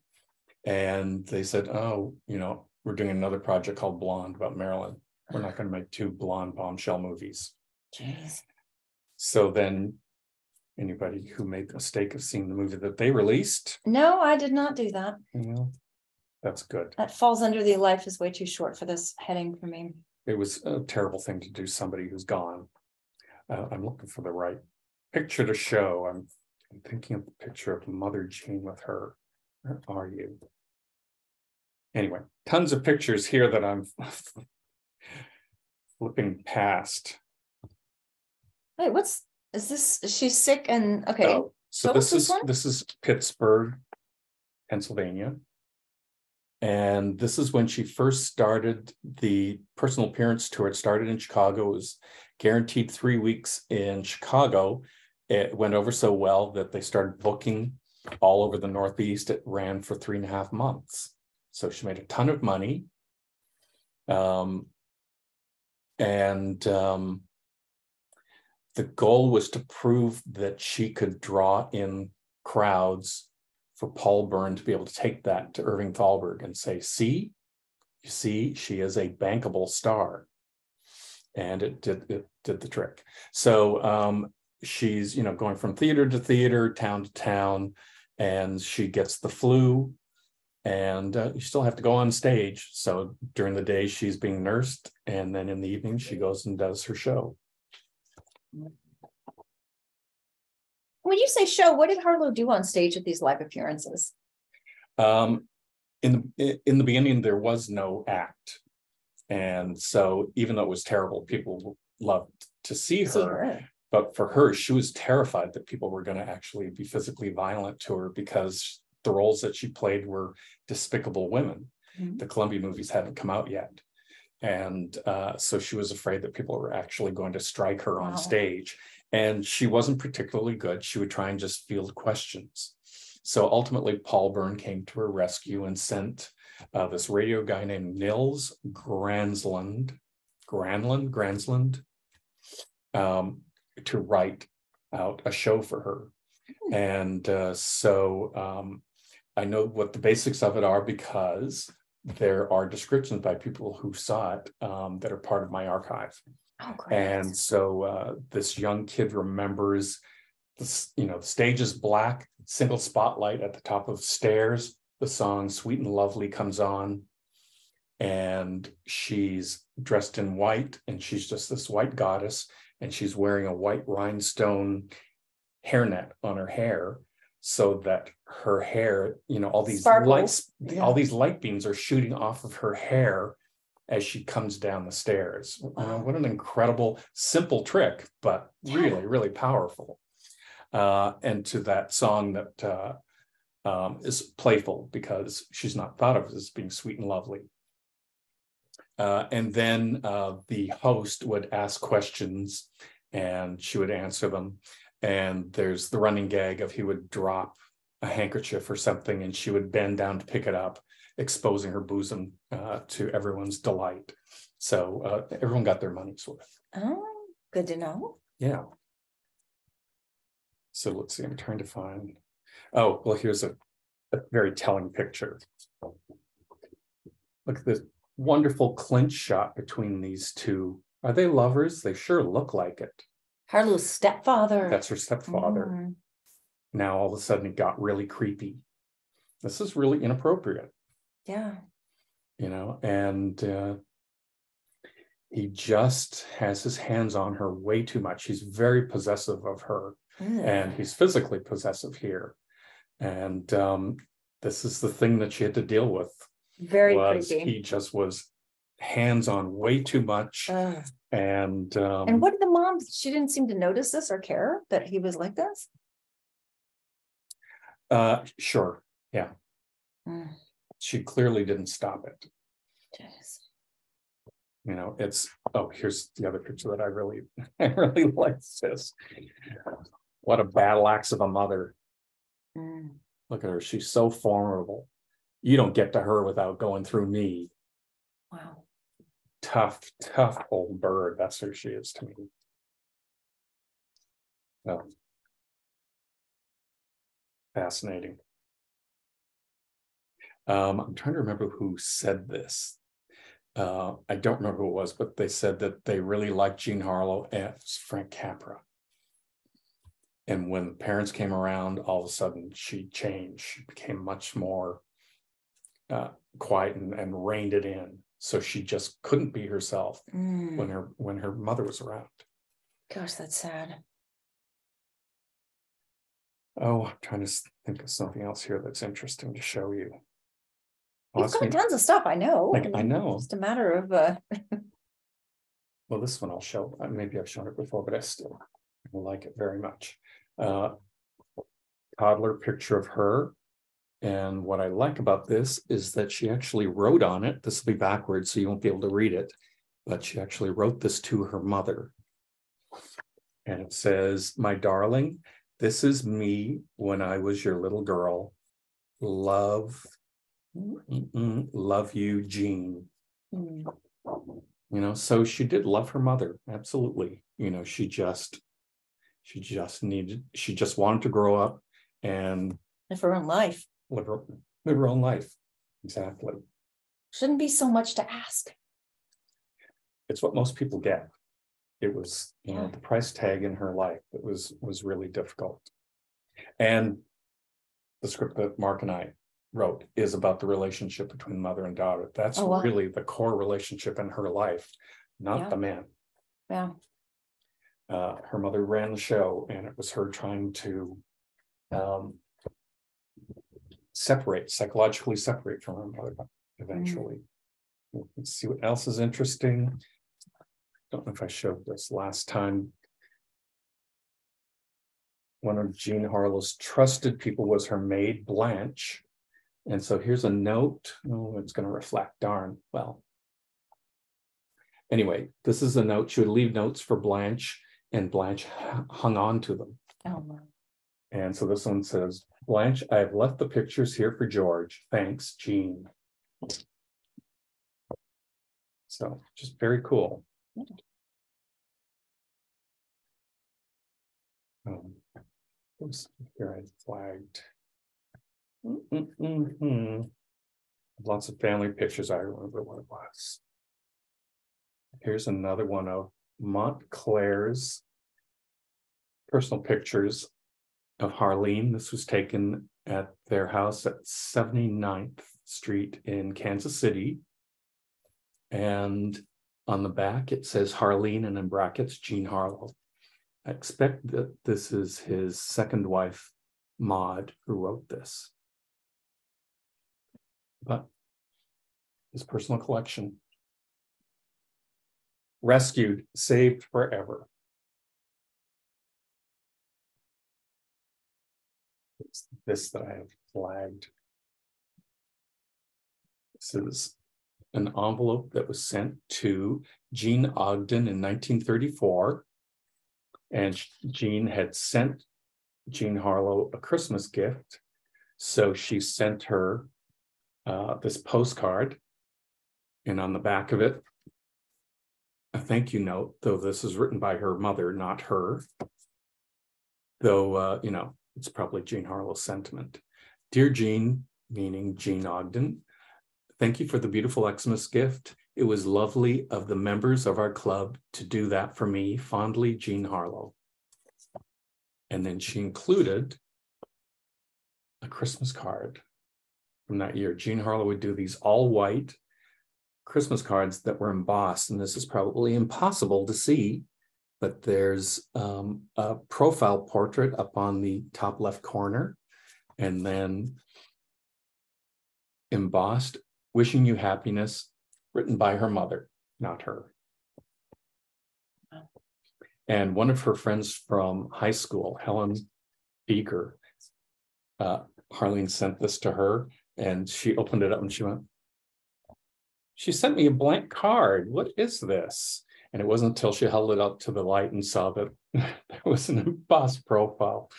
and they said, oh, we're doing another project called Blonde about Marilyn. We're not going to make 2 blonde bombshell movies. Jeez. So then anybody who made the mistake of seeing the movie that they released. No, I did not do that. That's good. That falls under the life is way too short for this heading for me. It was a terrible thing to do, somebody who's gone. I'm looking for the right picture to show. I'm thinking of the picture of Mother Jane with her. Where are you? Anyway, tons of pictures here that I'm flipping past. Wait, is this? She's sick and okay. Oh, so this is Pittsburgh, Pennsylvania. And this is when she first started the personal appearance tour. It started in Chicago. It was guaranteed 3 weeks in Chicago. It went over so well that they started booking all over the Northeast. It ran for 3.5 months. So she made a ton of money. The goal was to prove that she could draw in crowds for Paul Byrne to be able to take that to Irving Thalberg and say, you see, she is a bankable star. And it did the trick. So she's, going from theater to theater, town to town, and she gets the flu, and you still have to go on stage. So during the day, she's being nursed, and then in the evening, she goes and does her show. When you say show, what did Harlow do on stage at these live appearances? In the beginning, there was no act. And so even though it was terrible, people loved to see her. But for her, she was terrified that people were going to actually be physically violent to her because the roles that she played were despicable women. The Columbia movies hadn't come out yet. And so she was afraid that people were actually going to strike her on stage. And she wasn't particularly good. She would try and just field questions. So ultimately, Paul Byrne came to her rescue and sent this radio guy named Nils Gransland to write out a show for her. And so I know what the basics of it are because there are descriptions by people who saw it that are part of my archive. Oh, great. And so this young kid remembers, the stage is black, single spotlight at the top of stairs. The song Sweet and Lovely comes on, and she's dressed in white, and she's just this white goddess, and she's wearing a white rhinestone hairnet on her hair so that her hair, all these light beams are shooting off of her hair as she comes down the stairs. What an incredible, simple trick, but really, really powerful. And to that song that is playful because she's not thought of as being sweet and lovely. And then the host would ask questions and she would answer them. And there's the running gag of he would drop a handkerchief or something and she would bend down to pick it up, exposing her bosom to everyone's delight. So everyone got their money's worth. Oh, Good to know. Yeah. So let's see, I'm trying to find, oh, well, here's a very telling picture. Look at this wonderful clinch shot between these two. Are they lovers? They sure look like it. Harlow's stepfather. That's her stepfather. Now all of a sudden it got really creepy. This is really inappropriate. Yeah. You know, and he just has his hands on her way too much. He's very possessive of her, and he's physically possessive here. And this is the thing that she had to deal with. Very creepy. He just was hands on way too much. And what did the mom? She didn't seem to notice this or care that he was like this. Sure, yeah. She clearly didn't stop it. Jeez. You know, it's, oh, here's the other picture that I really like this. What a battle axe of a mother. Look at her, she's so formidable. You don't get to her without going through me. Wow. Tough old bird. That's who she is to me. Oh. Fascinating. I'm trying to remember who said this. I don't remember who it was, but they said that they really liked Jean Harlow as Frank Capra. And when the parents came around, all of a sudden she changed. She became much more quiet and reined it in. So she just couldn't be herself when her mother was around. Gosh, that's sad. Oh, I'm trying to think of something else here that's interesting to show you. You've got tons of stuff, I know. I know. It's just a matter of well, this one I'll show. Maybe I've shown it before, but I still like it very much. Toddler picture of her. And what I like about this is that she actually wrote on it. This will be backwards, so you won't be able to read it. But she actually wrote this to her mother. And it says, "My darling, this is me when I was your little girl. Love you, Jean." You know, so she did love her mother. Absolutely. You know, she just wanted to grow up and live her own life. Live her own life. Exactly. Shouldn't be so much to ask. It's what most people get. It was, you know, the price tag in her life that was really difficult. And the script that Mark and I wrote is about the relationship between mother and daughter. That's really the core relationship in her life, not the man. Yeah. Her mother ran the show, and it was her trying to psychologically separate from her mother eventually. Let's see what else is interesting. Don't know if I showed this last time. One of Jean Harlow's trusted people was her maid, Blanche. And so here's a note. Oh, it's going to reflect, darn. Well, anyway, this is a note. She would leave notes for Blanche, and Blanche hung on to them. Oh, my. And so this one says, "Blanche, I have left the pictures here for George. Thanks, Jean." So just very cool. Here I flagged. Lots of family pictures. I remember what it was. Here's another one of Montclair's personal pictures of Harleen. This was taken at their house at 79th Street in Kansas City. And on the back, it says Harleen, and in brackets, Jean Harlow. I expect that this is his second wife, Maud, who wrote this. But his personal collection. Rescued, saved forever. It's this that I have flagged. This is an envelope that was sent to Jean Ogden in 1934. And Jean had sent Jean Harlow a Christmas gift. So she sent her this postcard. And on the back of it, a thank you note, though this is written by her mother, not her. Though, it's probably Jean Harlow's sentiment. Dear Jean, meaning Jean Ogden, thank you for the beautiful Xmas gift. It was lovely of the members of our club to do that for me. Fondly, Jean Harlow. And then she included a Christmas card from that year. Jean Harlow would do these all white Christmas cards that were embossed, and this is probably impossible to see, but there's a profile portrait up on the top left corner, and then embossed, wishing you happiness, written by her mother, not her. And one of her friends from high school, Helen Beaker, Harleen sent this to her, and she opened it up and she went, she sent me a blank card. What is this? And it wasn't until she held it up to the light and saw that there was an embossed profile.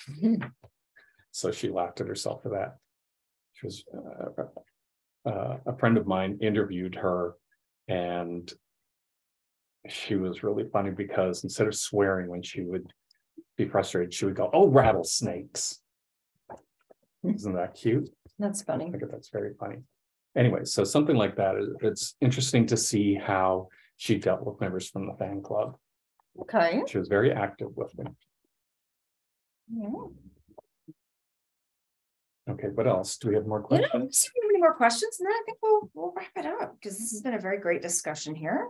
So she laughed at herself for that. She was a friend of mine interviewed her, and she was really funny because instead of swearing when she would be frustrated, she would go, "Oh, rattlesnakes." Isn't that cute? That's funny. I think that's very funny. Anyway, so something like that. It's interesting to see how she dealt with members from the fan club. Okay. She was very active with them. Yeah. Okay, what else? Do we have more questions? You know, see if we have any more questions, and then I think we'll wrap it up, because this has been a very great discussion here.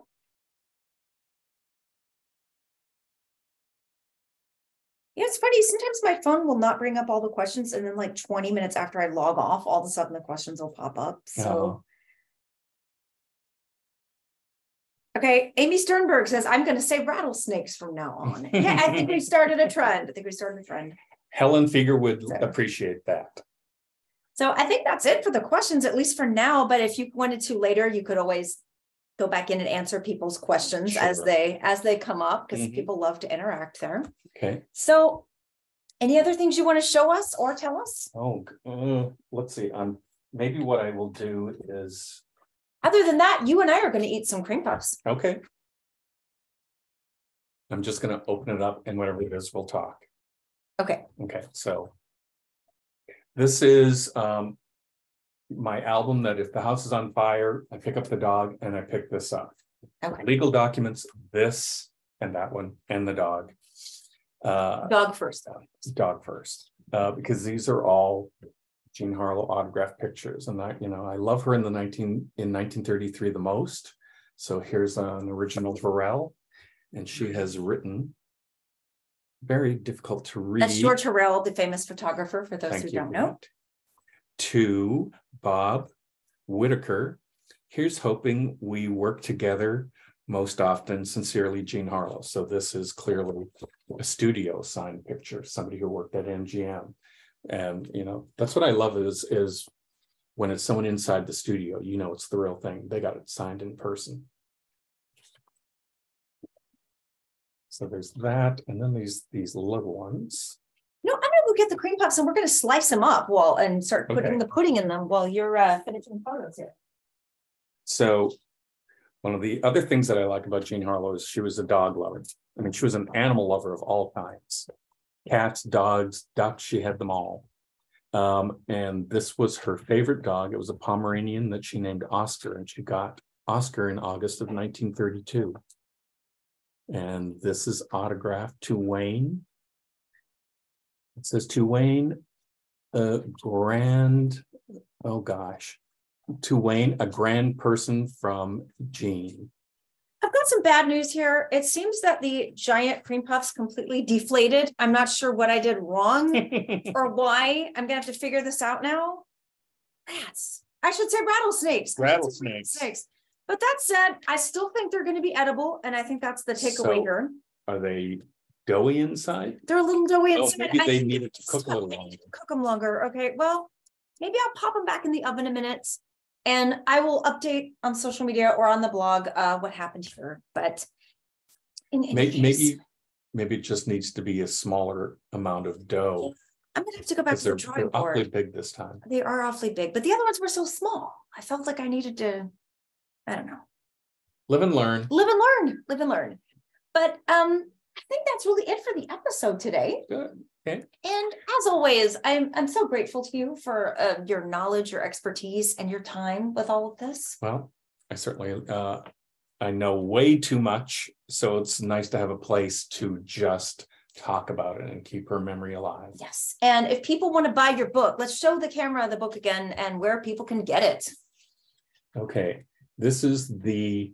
Yeah, it's funny. Sometimes my phone will not bring up all the questions, and then like 20 minutes after I log off, all of a sudden the questions will pop up. So, okay, Amy Sternberg says, I'm going to say rattlesnakes from now on. Yeah, I think we started a trend. Helen Fieger would appreciate that. So I think that's it for the questions, at least for now. But if you wanted to later, you could always go back in and answer people's questions as they come up, because people love to interact there. Okay. So any other things you want to show us or tell us? Oh, let's see. Maybe what I will do is, other than that, you and I are going to eat some cream puffs. Okay. I'm just going to open it up, and whatever it is, we'll talk. Okay. Okay. So this is my album that if the house is on fire, I pick up the dog and I pick this up. Okay. Legal documents, this and that one, and the dog. Dog first, though. Dog first, because these are all Jean Harlow autographed pictures, and I love her in 1933 the most. So here's an original Darrell, and she has written, very difficult to read. That's George Harlow, the famous photographer, for those who don't know. To Bob Whitaker, here's hoping we work together most often. Sincerely, Jean Harlow. So this is clearly a studio signed picture, somebody who worked at MGM. And that's what I love is when it's someone inside the studio, it's the real thing. They got it signed in person. So there's that, and then these little ones. No, I'm gonna go get the cream puffs, and we're gonna slice them up and start putting the pudding in them while you're finishing photos here. So one of the other things that I like about Jean Harlow is she was a dog lover. I mean, she was an animal lover of all kinds. Cats, dogs, ducks, she had them all. And this was her favorite dog. It was a Pomeranian that she named Oscar, and she got Oscar in August of 1932. And this is autographed to Wayne. It says to Wayne, to Wayne, a grand person from Jean. I've got some bad news here. It seems that the giant cream puffs completely deflated. I'm not sure what I did wrong or why. I'm gonna have to figure this out now. Rats. I should say rattlesnakes. Rattlesnakes. But that said, I still think they're going to be edible, and I think that's the takeaway here. Are they doughy inside? They're a little doughy inside. Maybe they needed to cook a little longer. Cook them longer. Okay, well, maybe I'll pop them back in the oven a minute, and I will update on social media or on the blog what happened here. But maybe it just needs to be a smaller amount of dough. I'm gonna have to go back to the drawing board. They're awfully big this time. They are awfully big, but the other ones were so small. I felt like I needed to. I don't know. Live and learn. Live and learn. Live and learn. But I think that's really it for the episode today. Good. Okay. And as always, I'm so grateful to you for your knowledge, your expertise, and your time with all of this. Well, I certainly I know way too much, so it's nice to have a place to just talk about it and keep her memory alive. Yes. And if people want to buy your book, let's show the camera the book again and where people can get it. Okay. This is the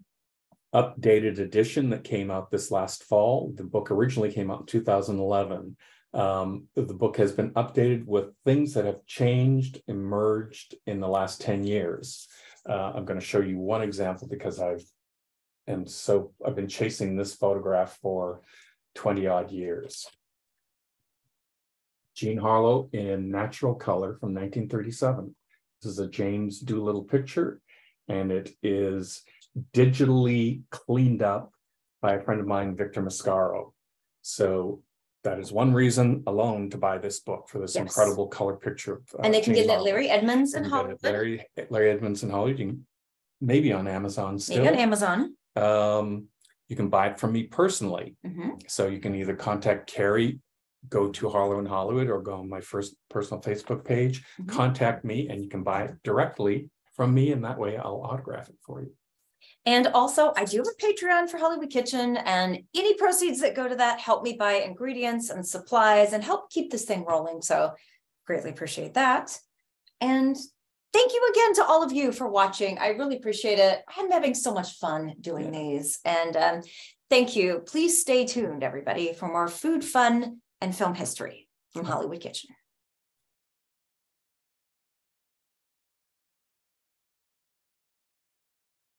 updated edition that came out this last fall. The book originally came out in 2011. The book has been updated with things that have changed, emerged in the last 10 years. I'm going to show you one example because I've been chasing this photograph for 20 odd years. Jean Harlow in natural color from 1937. This is a James Doolittle picture, and it is digitally cleaned up by a friend of mine, Victor Mascaro. So that is one reason alone to buy this book, for this incredible color picture of and they can get it at Larry Edmunds in Hollywood. Larry Edmunds in Hollywood. You can, maybe on Amazon still. Maybe on Amazon. You can buy it from me personally. So you can either contact Carrie, go to Harlow in Hollywood, or go on my first personal Facebook page, contact me, and you can buy it directly from me, and that way I'll autograph it for you. And also, I do have a Patreon for Hollywood Kitchen, and any proceeds that go to that help me buy ingredients and supplies and help keep this thing rolling. So greatly appreciate that. And thank you again to all of you for watching. I really appreciate it. I'm having so much fun doing these. And thank you. Please stay tuned, everybody, for more food, fun, and film history from Hollywood Kitchen.